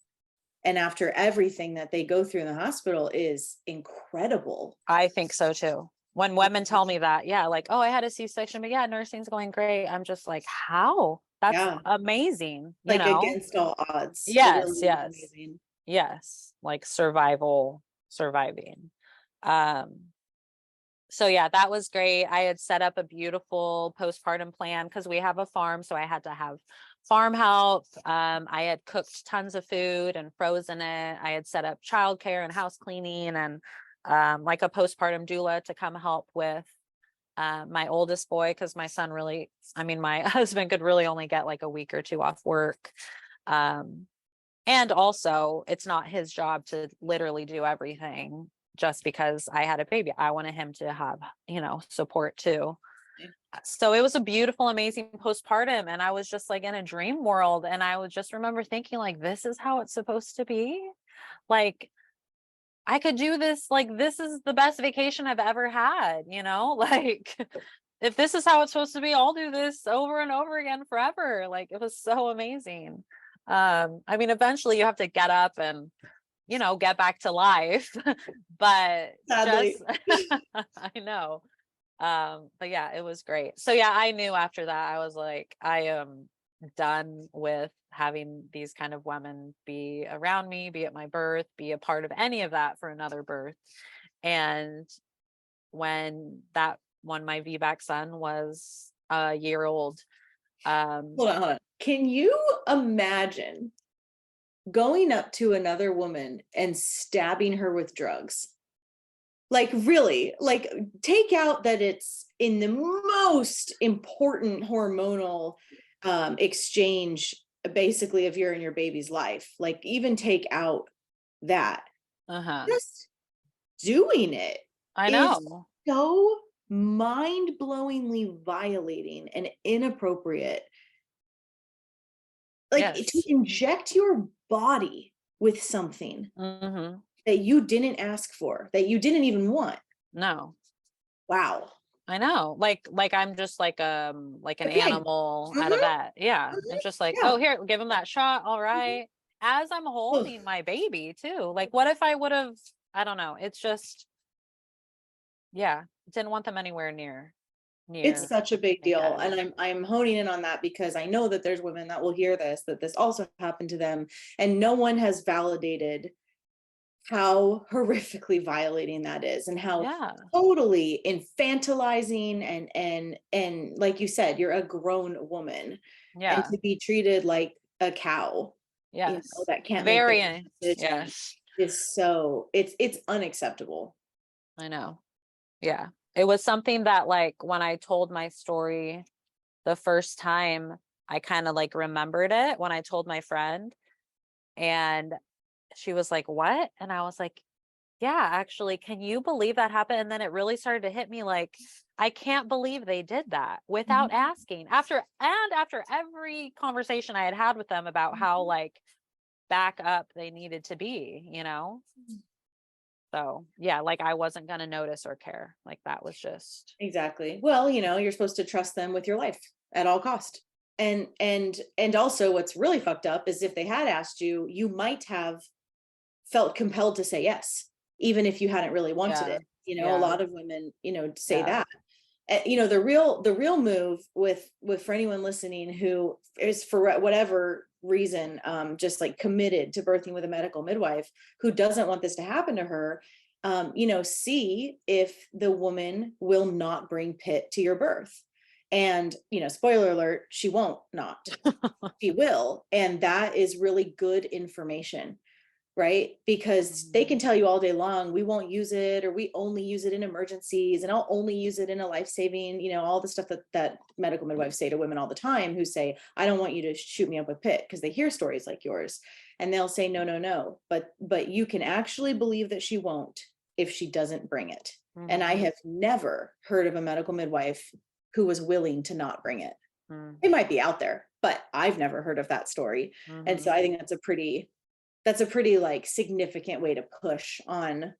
D: and after everything that they go through in the hospital is incredible.
C: I think so too. When women tell me that, like, oh, I had a C-section, but nursing's going great. I'm just like, how? That's amazing.
D: Against all odds.
C: Yes.
D: Really
C: Yes.
D: amazing.
C: Yes. Like surviving. So that was great. I had set up a beautiful postpartum plan, because we have a farm. So I had to have farm help. I had cooked tons of food and frozen it. I had set up childcare and house cleaning, and like a postpartum doula to come help with my oldest boy, because my husband could really only get like a week or two off work. And also, it's not his job to literally do everything. Just because I had a baby, I wanted him to have, support too. So it was a beautiful, amazing postpartum, and I was just like in a dream world. And I would just remember thinking, like, this is how it's supposed to be. Like, I could do this. Like, this is the best vacation I've ever had, like, if this is how it's supposed to be, I'll do this over and over again forever. Like, it was so amazing. Eventually you have to get up and get back to life, but
D: sadly.
C: I know. But it was great. So I knew after that, I was like, I am done with having these kind of women be around me, be at my birth, be a part of any of that for another birth. And when my VBAC son was a year old,
D: Hold on. Can you imagine going up to another woman and stabbing her with drugs? Like, really, like, take out that it's in the most important hormonal exchange, basically, of your and your baby's life. Like, even take out that. Just doing it
C: I
D: is
C: know.
D: so mind-blowingly violating and inappropriate. Like,
C: Yes.
D: to inject your body with something that you didn't ask for, that you didn't even want.
C: No.
D: Wow.
C: I know. Like I'm just like an animal at a vet. Yeah. It's just like,
D: Yeah.
C: oh, here, give him that shot. All right. As I'm holding my baby too. Like, what if I would have, I don't know. It's just, yeah, didn't want them anywhere near.
D: It's such a big deal.
C: again.
D: And I'm honing in on that because I know that there's women that will hear this, that this also happened to them. And no one has validated how horrifically violating that is, and how totally infantilizing and like you said, you're a grown woman. And to be treated like a cow, that can't make
C: very
D: is so, it's unacceptable.
C: I know. Yeah. It was something that, like, when I told my story the first time, I kind of like remembered it when I told my friend, and she was like, "What?" And I was like, "Yeah, actually, can you believe that happened?" And then it really started to hit me like, I can't believe they did that without asking. After every conversation I had had with them about how like back up they needed to be, So yeah, like I wasn't going to notice or care. Like that was just.
D: Exactly. Well, you're supposed to trust them with your life at all cost. And also what's really fucked up is if they had asked you, you might have felt compelled to say yes, even if you hadn't really wanted it. A lot of women, say that. The real move with for anyone listening who is, for whatever reason, just like committed to birthing with a medical midwife, who doesn't want this to happen to her, see if the woman will not bring pit to your birth. And, spoiler alert, she won't not. She will. And that is really good information, right? Because they can tell you all day long, we won't use it, or we only use it in emergencies, and I'll only use it in a life-saving, all the stuff that medical midwives say to women all the time, who say, I don't want you to shoot me up with pit, because they hear stories like yours, and they'll say, no, no, no. But you can actually believe that she won't if she doesn't bring it. And I have never heard of a medical midwife who was willing to not bring it. It might be out there, but I've never heard of that story. And so I think that's a pretty like significant way to push on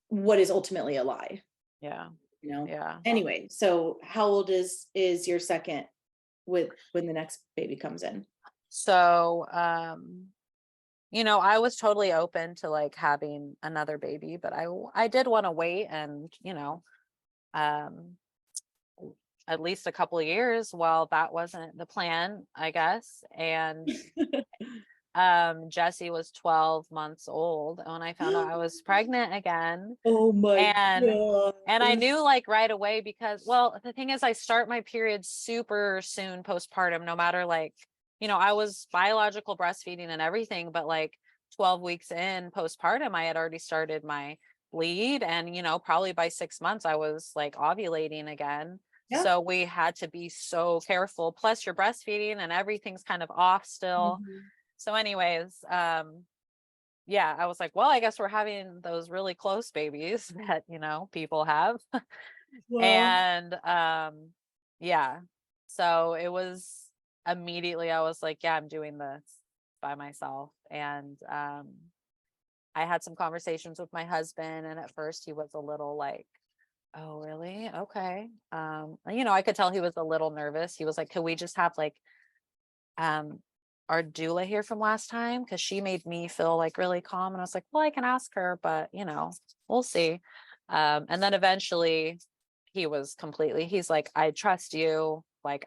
D: what is ultimately a lie.
C: Yeah.
D: Anyway, so how old is your second when the next baby comes in?
C: So, I was totally open to like having another baby, but I did want to wait and, at least a couple of years. Well, that wasn't the plan, I guess. And Jesse was 12 months old when I found out I was pregnant again.
D: Oh my God.
C: And I knew like right away, because, well, the thing is, I start my period super soon postpartum, no matter like, I was biological breastfeeding and everything, but like 12 weeks in postpartum, I had already started my bleed, and, probably by 6 months I was like ovulating again. Yeah. So we had to be so careful. Plus you're breastfeeding and everything's kind of off still. So anyways, I was like, well, I guess we're having those really close babies that, people have. Well. And so it was immediately, I was like, yeah, I'm doing this by myself. And I had some conversations with my husband, and at first he was a little like, oh, really? Okay. I could tell he was a little nervous. He was like, could we just have like our doula here from last time? Because she made me feel like really calm. And I was like, well, I can ask her, but we'll see. And then eventually he's like, I trust you. Like,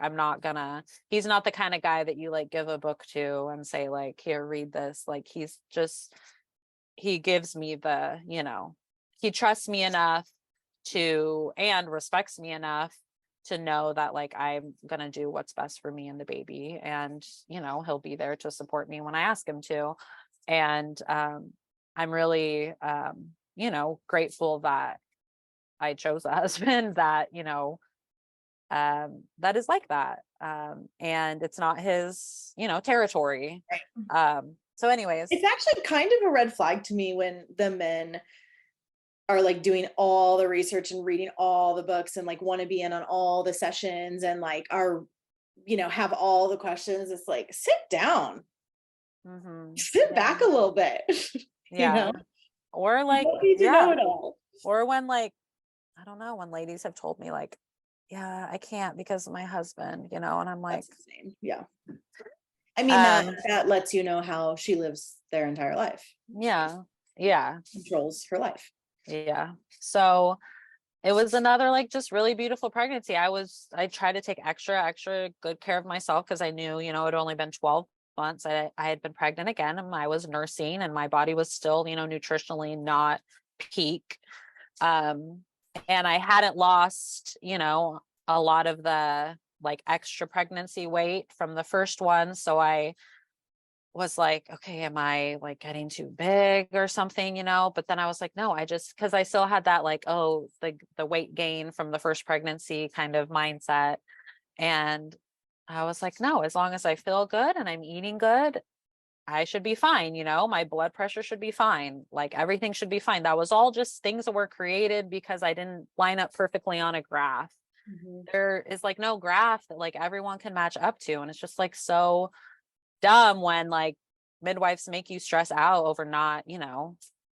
C: he's not the kind of guy that you like give a book to and say like, here, read this. Like, he gives me he trusts me enough and respects me enough to know that like I'm gonna do what's best for me and the baby, and you know, he'll be there to support me when I ask him to. And I'm really you know, grateful that I chose a husband that, you know, that is like that. And it's not his, you know, territory. So anyways,
D: It's actually kind of a red flag to me when the men are like doing all the research and reading all the books and like want to be in on all the sessions and like are, you know, have all the questions. It's like, sit down, sit back a little bit, you know,
C: or like,
D: you don't need to know it all.
C: Or when like, I don't know, when ladies have told me like, yeah, I can't because of my husband, you know, and I'm like,
D: that's the same. Yeah. I mean, that lets you know how she lives their entire life.
C: Yeah.
D: Controls her life.
C: Yeah. So it was another like just really beautiful pregnancy. I tried to take extra good care of myself because I knew, you know, it had only been 12 months. I had been pregnant again, and I was nursing, and my body was still, you know, nutritionally not peak. And I hadn't lost, you know, a lot of the like extra pregnancy weight from the first one. So I was like, okay, am I like getting too big or something, you know? But then I was like, no, because I still had that like, oh, the weight gain from the first pregnancy kind of mindset. And I was like, no, as long as I feel good and I'm eating good, I should be fine. You know, my blood pressure should be fine. Like everything should be fine. That was all just things that were created because I didn't line up perfectly on a graph. There is like no graph that like everyone can match up to. And it's just like so dumb when like midwives make you stress out over not, you know,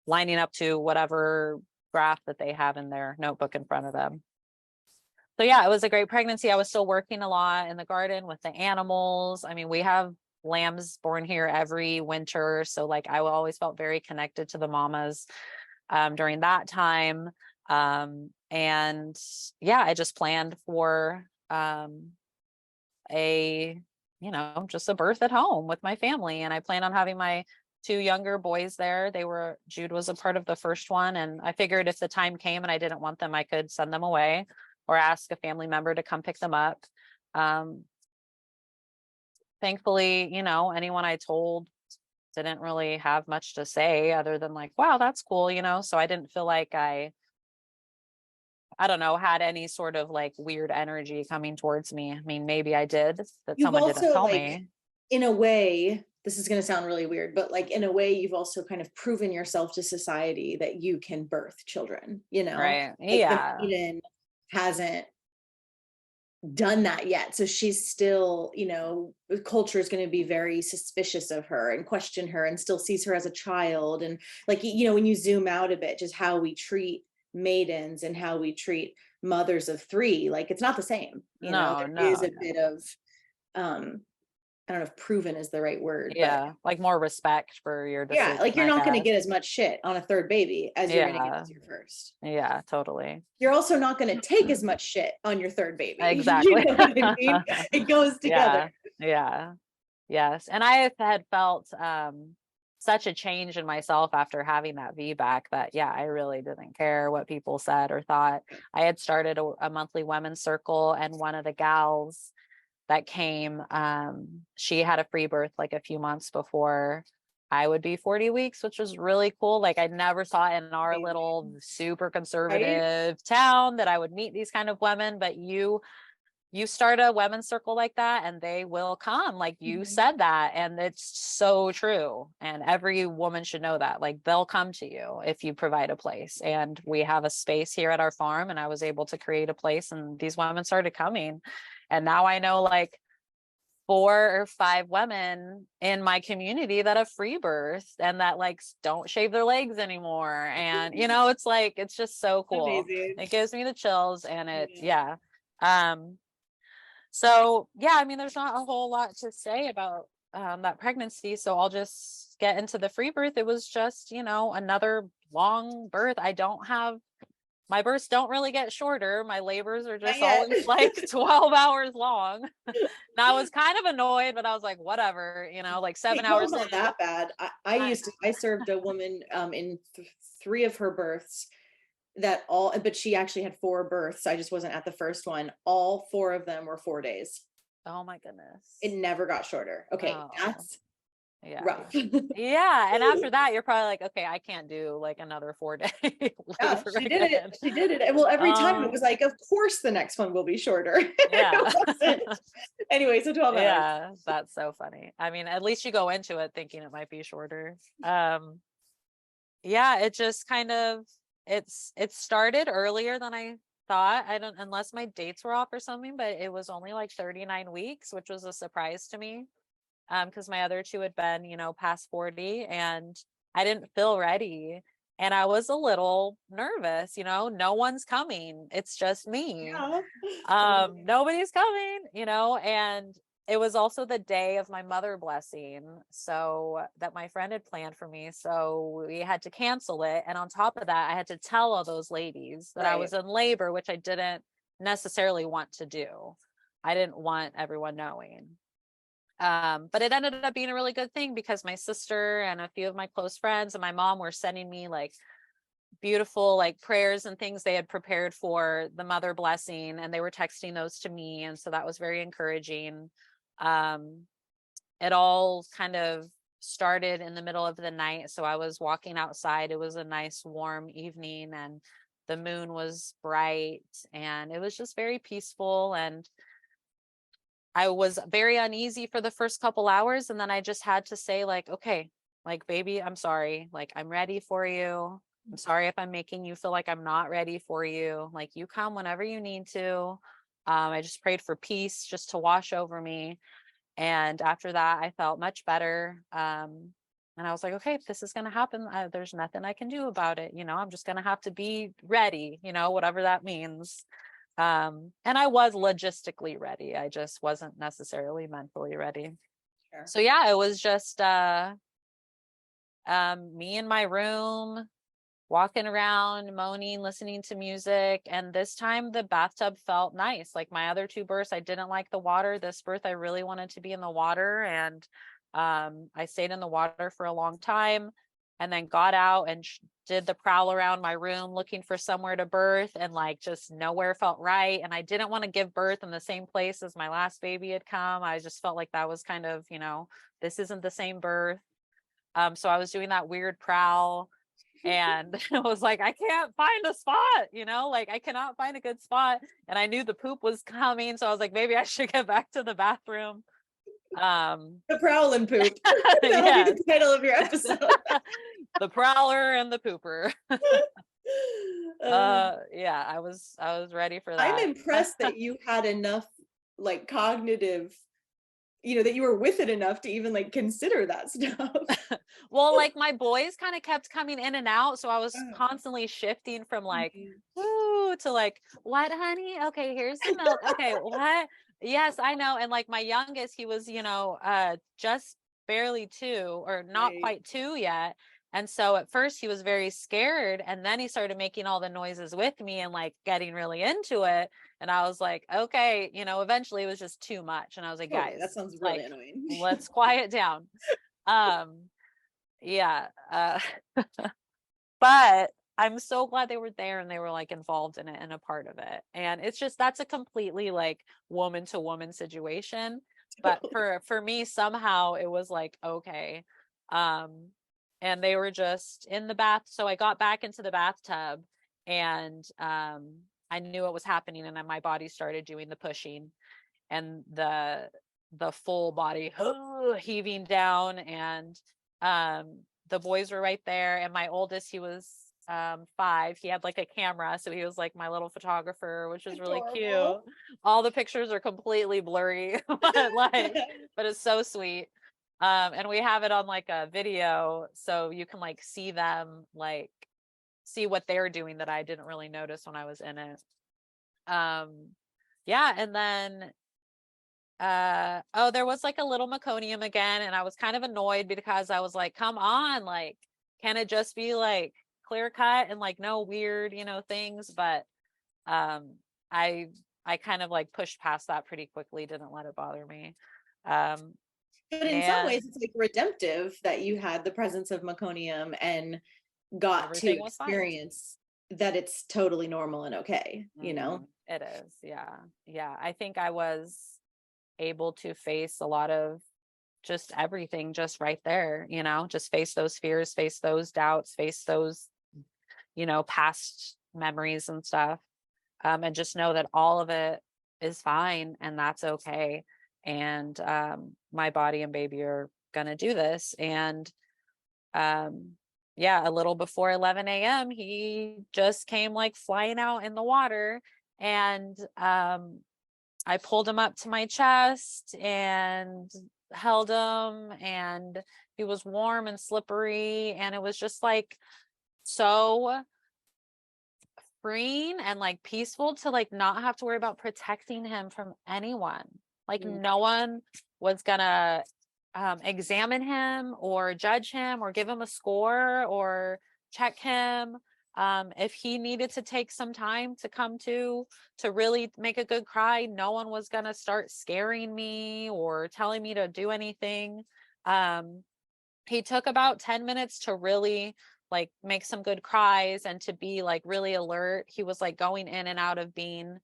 C: lining up to whatever graph that they have in their notebook in front of them. So yeah, it was a great pregnancy. I was still working a lot in the garden with the animals. I mean, we have lambs born here every winter. So like I always felt very connected to the mamas during that time. And yeah, I just planned for you know, just a birth at home with my family. And I planned on having my 2 younger boys there. Jude was a part of the first one. And I figured if the time came and I didn't want them, I could send them away or ask a family member to come pick them up. Thankfully, you know, anyone I told didn't really have much to say other than like, wow, that's cool, you know? So I didn't feel like I don't know, had any sort of like weird energy coming towards me. I mean, maybe I did, that
D: You've
C: someone didn't
D: also
C: tell
D: like,
C: me.
D: in a way, this is going to sound really weird, but like in a way, you've also kind of proven yourself to society that you can birth children, you know?
C: Right.
D: Like
C: Yeah.
D: the maiden hasn't done that yet. So she's still, you know, the culture is going to be very suspicious of her and question her and still sees her as a child. And like, you know, when you zoom out a bit, just how we treat maidens and how we treat mothers of 3, like it's not the same, you know, there is a bit of I don't know if proven is the right word,
C: yeah, but like more respect for your decision.
D: Yeah, like you're not going to get as much shit on a 3rd baby as you're going to get with your first.
C: Yeah, totally.
D: You're also not going to take as much shit on your 3rd baby.
C: Exactly.
D: You know what I mean? It goes together.
C: Yeah. Yes. And I had felt such a change in myself after having that VBAC that, yeah, I really didn't care what people said or thought. I had started a monthly women's circle, and one of the gals that came, she had a free birth like a few months before I would be 40 weeks, which was really cool. Like I never saw in our little super conservative town that I would meet these kind of women, but you start a women's circle like that and they will come. Like you said that, and it's so true. And every woman should know that, like they'll come to you if you provide a place. And we have a space here at our farm, and I was able to create a place, and these women started coming. And now I know like 4 or 5 women in my community that have free birth and that like don't shave their legs anymore. And you know, it's like, it's just so cool. Amazing. It gives me the chills, and yeah. So yeah, I mean, there's not a whole lot to say about that pregnancy. So I'll just get into the free birth. It was just, you know, another long birth. My births don't really get shorter. My labors are just always like 12 hours long. And I was kind of annoyed, but I was like, whatever, you know, like 7 hours.
D: Not that bad. I served a woman in 3 of her births that but she actually had 4 births. I just wasn't at the first one. All 4 of them were 4 days.
C: Oh my goodness.
D: It never got shorter. Okay,
C: Oh,
D: that's
C: yeah.
D: rough.
C: Yeah. And after that, you're probably like, okay, I can't do like another 4-day
D: Yeah,
C: labor
D: she did it.
C: again.
D: She did it. And well, every time it was like, of course the next one will be shorter.
C: Yeah.
D: It wasn't. Anyway, so 12 hours.
C: Yeah, that's so funny. I mean, at least you go into it thinking it might be shorter. Yeah, it just kind of it started earlier than I thought. I don't, unless my dates were off or something, but it was only like 39 weeks, which was a surprise to me. Because my other 2 had been, past 40, and I didn't feel ready. And I was a little nervous, no one's coming. It's just me.
D: Yeah.
C: Nobody's coming, and it was also the day of my mother blessing, so that my friend had planned for me. So we had to cancel it. And on top of that, I had to tell all those ladies that I was in labor, which I didn't necessarily want to do. I didn't want everyone knowing. But it ended up being a really good thing, because my sister and a few of my close friends and my mom were sending me like beautiful like prayers and things they had prepared for the mother blessing, and they were texting those to me, and so that was very encouraging. It all kind of started in the middle of the night, so I was walking outside. It was a nice warm evening, and the moon was bright, and it was just very peaceful. And I was very uneasy for the first couple hours, and then I just had to say like, okay, like, baby, I'm sorry, like, I'm ready for you. I'm sorry if I'm making you feel like I'm not ready for you. Like, you come whenever you need to. I just prayed for peace just to wash over me. And after that, I felt much better. And I was like, okay, if this is going to happen, there's nothing I can do about it. I'm just going to have to be ready, whatever that means. And I was logistically ready. I just wasn't necessarily mentally ready.
D: Sure.
C: So yeah, it was just me in my room, walking around, moaning, listening to music. And this time the bathtub felt nice. Like my other 2 births, I didn't like the water. This birth, I really wanted to be in the water. And I stayed in the water for a long time, and then got out and did the prowl around my room looking for somewhere to birth, and like just nowhere felt right. And I didn't want to give birth in the same place as my last baby had come. I just felt like that was kind of, this isn't the same birth. So I was doing that weird prowl, and it was like, I can't find a spot, like I cannot find a good spot. And I knew the poop was coming, so I was like, maybe I should get back to the bathroom.
D: The prowl and poop. That'll
C: yes.
D: be the title of your episode.
C: The prowler and the pooper. Yeah, I was ready for that.
D: I'm impressed that you had enough like cognitive, that you were with it enough to even like consider that stuff.
C: Well, like my boys kind of kept coming in and out, so I was constantly shifting from like, ooh, to like, what, honey? Okay, here's the milk. Okay, what? Yes, I know. And like my youngest, he was, just barely 2, or not quite 2 yet. And so at first he was very scared, and then he started making all the noises with me and like getting really into it. And I was like, okay, eventually it was just too much. And I was like, guys,
D: that sounds really
C: like,
D: annoying.
C: let's quiet down. Yeah. But I'm so glad they were there, and they were like involved in it and a part of it. And it's just, that's a completely like woman to woman situation. But for me, somehow it was like, okay. And they were just in the bath. So I got back into the bathtub, and I knew what was happening, and then my body started doing the pushing, and the full body heaving down. And the boys were right there, and my oldest, he was 5. He had like a camera, so he was like my little photographer, which is really cute. All the pictures are completely blurry, but it's so sweet. And we have it on like a video, so you can like see them, like see what they're doing that I didn't really notice when I was in it. Yeah. And then there was like a little meconium again, and I was kind of annoyed because I was like, come on, like, can it just be like clear cut and like no weird, things? But I kind of like pushed past that pretty quickly, didn't let it bother me.
D: But in some ways it's like redemptive that you had the presence of meconium and got to experience that it's totally normal and okay, you know?
C: It is. Yeah. Yeah. I think I was able to face a lot of just everything just right there, just face those fears, face those doubts, face those, past memories and stuff. And just know that all of it is fine and that's okay. And my body and baby are going to do this. And yeah, a little before 11 a.m., he just came like flying out in the water. And I pulled him up to my chest and held him, and he was warm and slippery. And it was just like so freeing and like peaceful to like not have to worry about protecting him from anyone. Like no one was gonna examine him or judge him or give him a score or check him. If he needed to take some time to come to really make a good cry, no one was gonna start scaring me or telling me to do anything. He took about 10 minutes to really like make some good cries and to be like really alert. He was like going in and out of being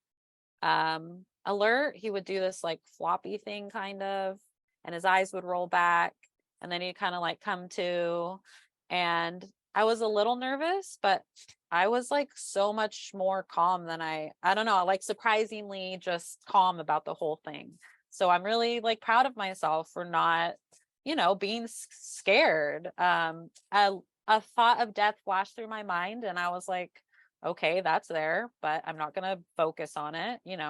C: alert. He would do this like floppy thing kind of, and his eyes would roll back, and then he'd kind of like come to. And I was a little nervous, but I was like so much more calm than I don't know, like surprisingly just calm about the whole thing. So I'm really like proud of myself for not, being scared. A thought of death flashed through my mind, and I was like, okay, that's there, but I'm not going to focus on it, and,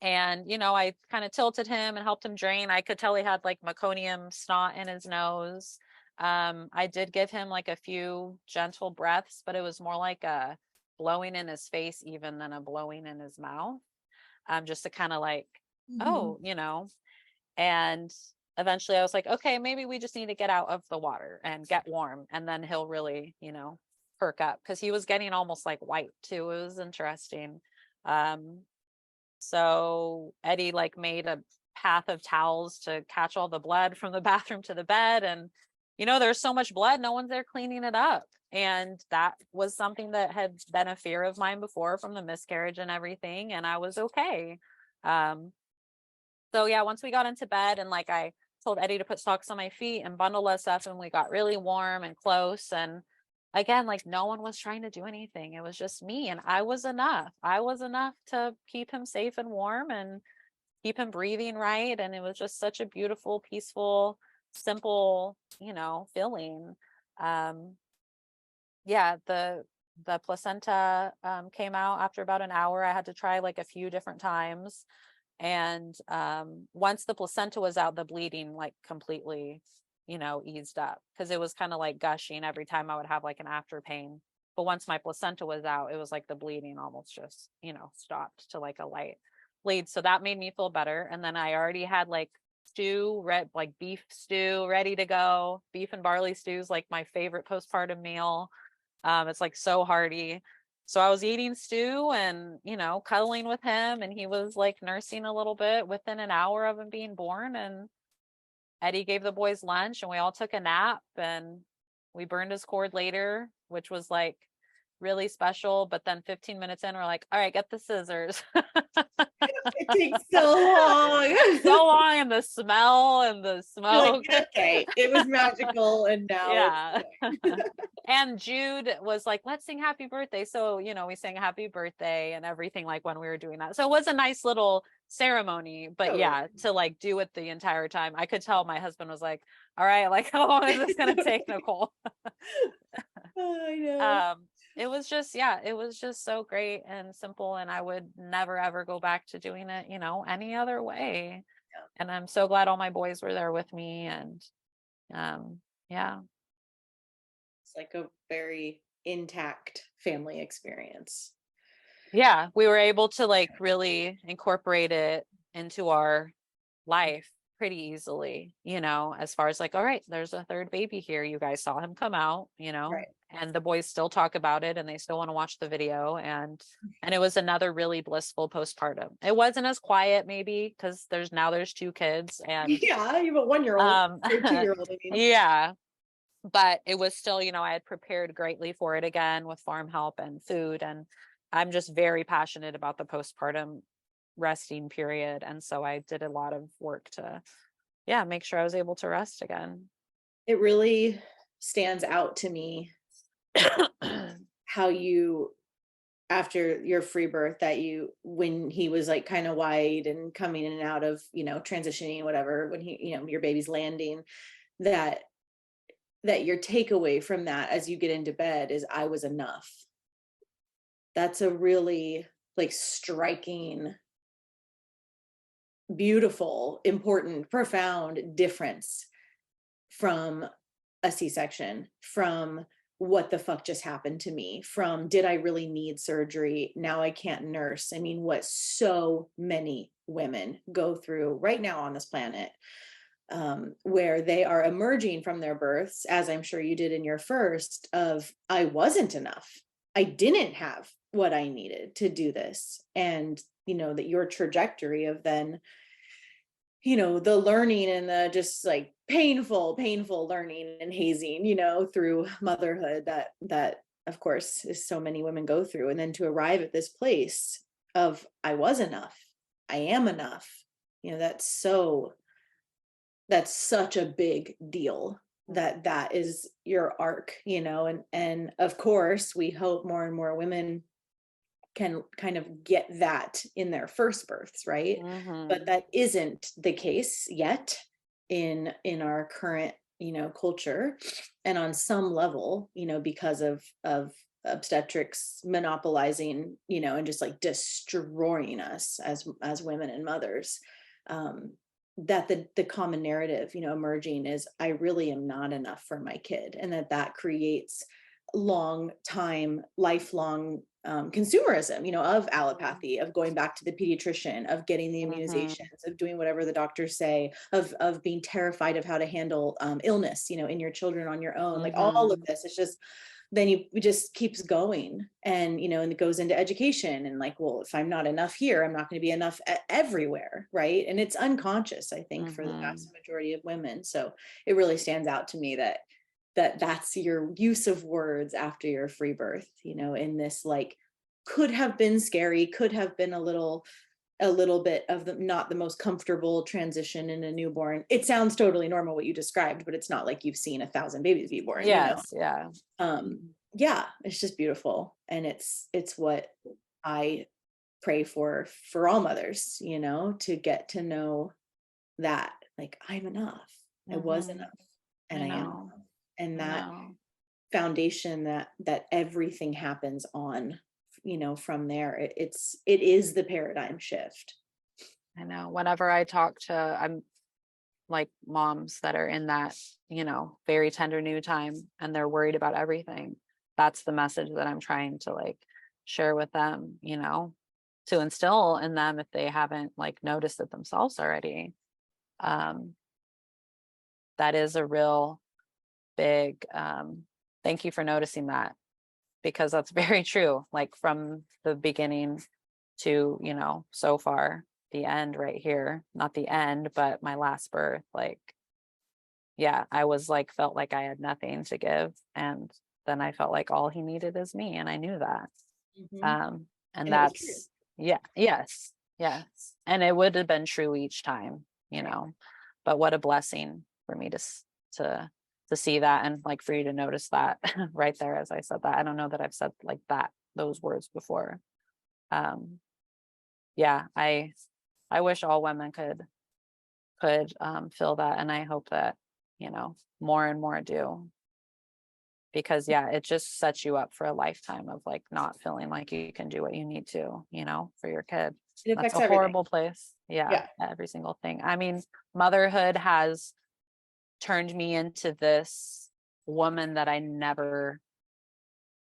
C: I kind of tilted him and helped him drain. I could tell he had like meconium snot in his nose. I did give him like a few gentle breaths, but it was more like a blowing in his face even than a blowing in his mouth. Just to kind of like, oh, and eventually I was like, okay, maybe we just need to get out of the water and get warm, and then he'll really, perk up, because he was getting almost like white too. It was interesting. So Eddie like made a path of towels to catch all the blood from the bathroom to the bed. And, there's so much blood, no one's there cleaning it up. And that was something that had been a fear of mine before from the miscarriage and everything. And I was okay. So yeah, once we got into bed and like I told Eddie to put socks on my feet and bundle us up, and we got really warm and close. And again, like no one was trying to do anything. It was just me, and I was enough. I was enough to keep him safe and warm and keep him breathing right. And it was just such a beautiful, peaceful, simple, feeling. Yeah, the placenta came out after about an hour. I had to try like a few different times. And once the placenta was out, the bleeding like completely, eased up, because it was kind of like gushing every time I would have like an after pain. But once my placenta was out, it was like the bleeding almost just, stopped to like a light bleed. So that made me feel better. And then I already had like like beef stew ready to go. Beef and barley stew is like my favorite postpartum meal. It's like so hearty. So I was eating stew and, cuddling with him, and he was like nursing a little bit within an hour of him being born. And Eddie gave the boys lunch, and we all took a nap, and we burned his cord later, which was like really special. But then 15 minutes in, we're like, all right, get the scissors.
D: It takes so long.
C: So long, and the smell and the smoke.
D: Like, okay, it was magical, and now
C: yeah. And Jude was like, let's sing happy birthday. So, we sang happy birthday and everything, like when we were doing that. So it was a nice little ceremony, but yeah, to like do it the entire time. I could tell my husband was like, all right, like how long is this going to take, Nicole?
D: I know.
C: It was just so great and simple. And I would never, ever go back to doing it, any other way. Yeah. And I'm so glad all my boys were there with me. And yeah.
D: It's like a very intact family experience.
C: Yeah. We were able to like really incorporate it into our life pretty easily, as far as like, all right, there's a third baby here. You guys saw him come out,
D: Right.
C: And the boys still talk about it, and they still want to watch the video. And it was another really blissful postpartum. It wasn't as quiet maybe because there's 2 kids, and
D: yeah, you have a 1-year-old or 2-year-old.
C: Yeah. but it was still, I had prepared greatly for it again with farm help and food. And I'm just very passionate about the postpartum resting period. And so I did a lot of work to, make sure I was able to rest again.
D: It really stands out to me how you, after your free birth, that when he was like kind of wide and coming in and out of, transitioning, whatever, when he, your baby's landing, that your takeaway from that as you get into bed is, I was enough. That's a really like striking, beautiful, important, profound difference from a C-section, from what the fuck just happened to me, from did I really need surgery? Now I can't nurse. I mean, what so many women go through right now on this planet, where they are emerging from their births, as I'm sure you did in your first, of I wasn't enough. I didn't have what I needed to do this. And, that your trajectory of then, the learning and the just like painful learning and hazing, through motherhood that of course is so many women go through. And then to arrive at this place of I was enough, I am enough, that's such a big deal that is your arc, and of course we hope more and more women can kind of get that in their first births, right? But that isn't the case yet in our current, culture. And on some level, because of obstetrics monopolizing, and just like destroying us as women and mothers, that the common narrative, emerging is I really am not enough for my kid, and that creates lifelong consumerism, of allopathy, of going back to the pediatrician, of getting the immunizations, of doing whatever the doctors say, of being terrified of how to handle illness, in your children on your own, like all of this. It's just, then it just keeps going, and and it goes into education, and like, well, if I'm not enough here, I'm not going to be enough everywhere, right? And it's unconscious, I think, for the vast majority of women. So it really stands out to me that's your use of words after your free birth, in this like could have been scary, could have been a little bit of the not the most comfortable transition in a newborn. It sounds totally normal what you described, but it's not like you've seen 1,000 babies be born.
C: Yes,
D: yeah, it's just beautiful, and it's what I pray for all mothers, to get to know that like I'm enough, I was enough, and I am enough. And that foundation that everything happens on, from there, it is the paradigm shift.
C: I know. Whenever I talk to, I'm like moms that are in that, very tender new time, and they're worried about everything. That's the message that I'm trying to like share with them, to instill in them, if they haven't like noticed it themselves already. That is a real big thank you for noticing that, because that's very true. Like from the beginning to so far, the end right here, not the end, but my last birth, like I was like felt like I had nothing to give, and then I felt like all he needed is me, and I knew that. And that's yes, and it would have been true each time, but what a blessing for me to see that, and like for you to notice that right there as I said that. I don't know that I've said like those words before. I wish all women could feel that, and I hope that more and more do, because it just sets you up for a lifetime of like not feeling like you can do what you need to, for your kid.
D: It affects
C: That's a horrible place. Every single thing. I mean, motherhood has turned me into this woman that I never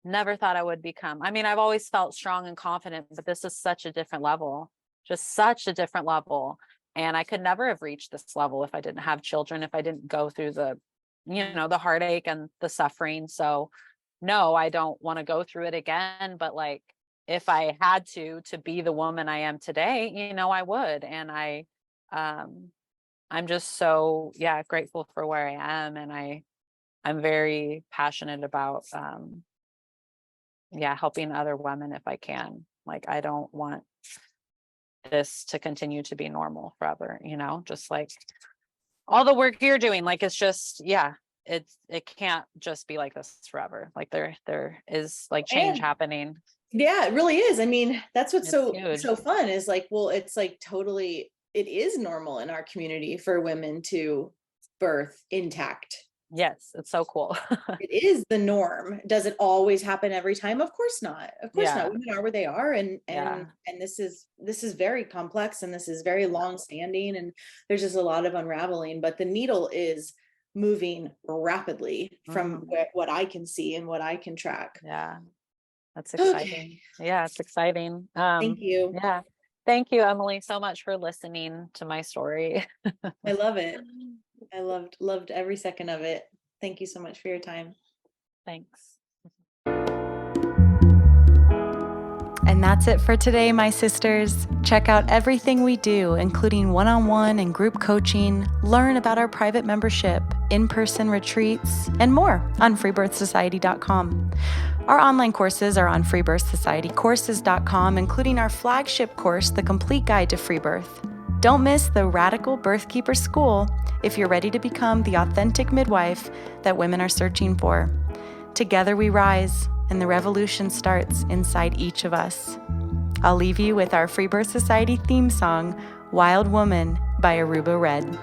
C: thought I would become. I mean, I've always felt strong and confident, but this is such a different level, just such a different level. And I could never have reached this level if I didn't have children, if I didn't go through the, the heartache and the suffering. So no, I don't want to go through it again. But like, if I had to be the woman I am today, I would. And I'm just so, grateful for where I am. And I'm very passionate about, helping other women if I can. Like, I don't want this to continue to be normal forever, just like all the work you're doing. Like, it's just, it can't just be like this forever. Like there is like change happening.
D: Yeah, it really is. I mean, that's what's
C: It's
D: so fun is like, well, it's like totally, it is normal in our community for women to birth intact.
C: Yes, it's so cool.
D: It is the norm. Does it always happen every time? Of course not. Of course not. Women are where they are, and this is very complex, and this is very long standing, and there's just a lot of unraveling. But the needle is moving rapidly from what I can see and what I can track.
C: Yeah, that's exciting.
D: Okay.
C: Yeah, it's exciting.
D: Thank you.
C: Yeah, thank you, Emily, so much for listening to my story.
D: I love it. I loved every second of it. Thank you so much for your time.
C: Thanks.
B: And that's it for today, my sisters. Check out everything we do, including one-on-one and group coaching, learn about our private membership, in-person retreats, and more on freebirthsociety.com. Our online courses are on freebirthsocietycourses.com, including our flagship course, The Complete Guide to Free Birth. Don't miss the Radical Birthkeeper School if you're ready to become the authentic midwife that women are searching for. Together we rise, and the revolution starts inside each of us. I'll leave you with our Free Birth Society theme song, Wild Woman by Aruba Red.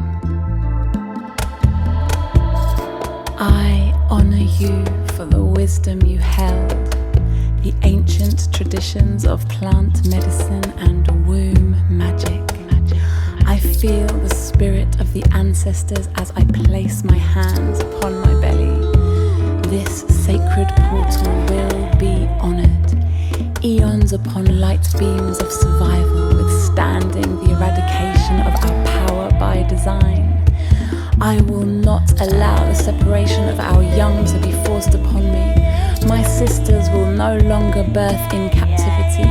E: I honor you for the wisdom you held, the ancient traditions of plant medicine and womb magic. I feel the spirit of the ancestors as I place my hands upon my belly. This sacred portal will be honored. Eons upon light beams of survival, withstanding the eradication of our power by design. I will not allow the separation of our young to be forced upon me. My sisters will no longer birth in captivity.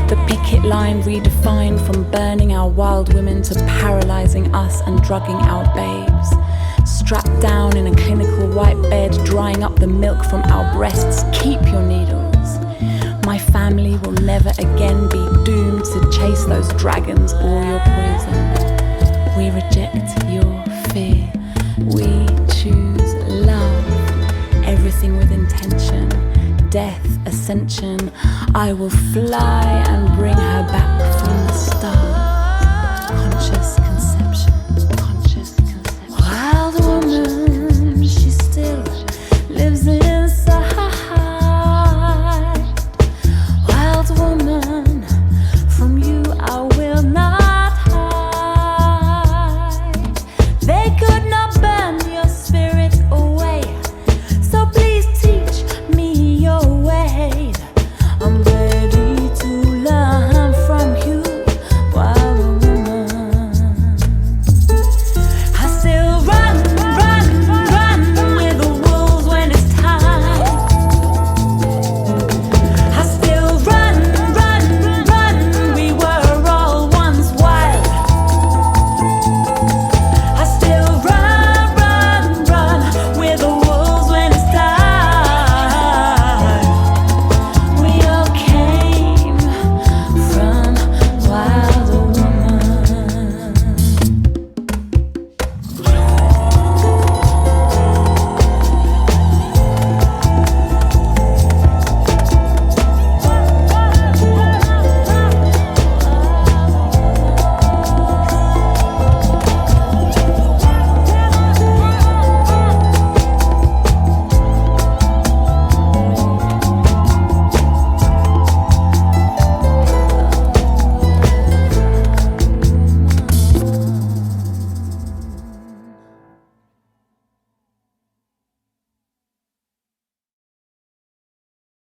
E: The picket line redefined from burning our wild women to paralyzing us and drugging our babes. Strapped down in a clinical white bed, drying up the milk from our breasts. Keep your needles. My family will never again be doomed to chase those dragons or your poison. We reject your fear. We choose love. Everything with intention. Death, ascension. I will fly and bring her back from the stars. Conscious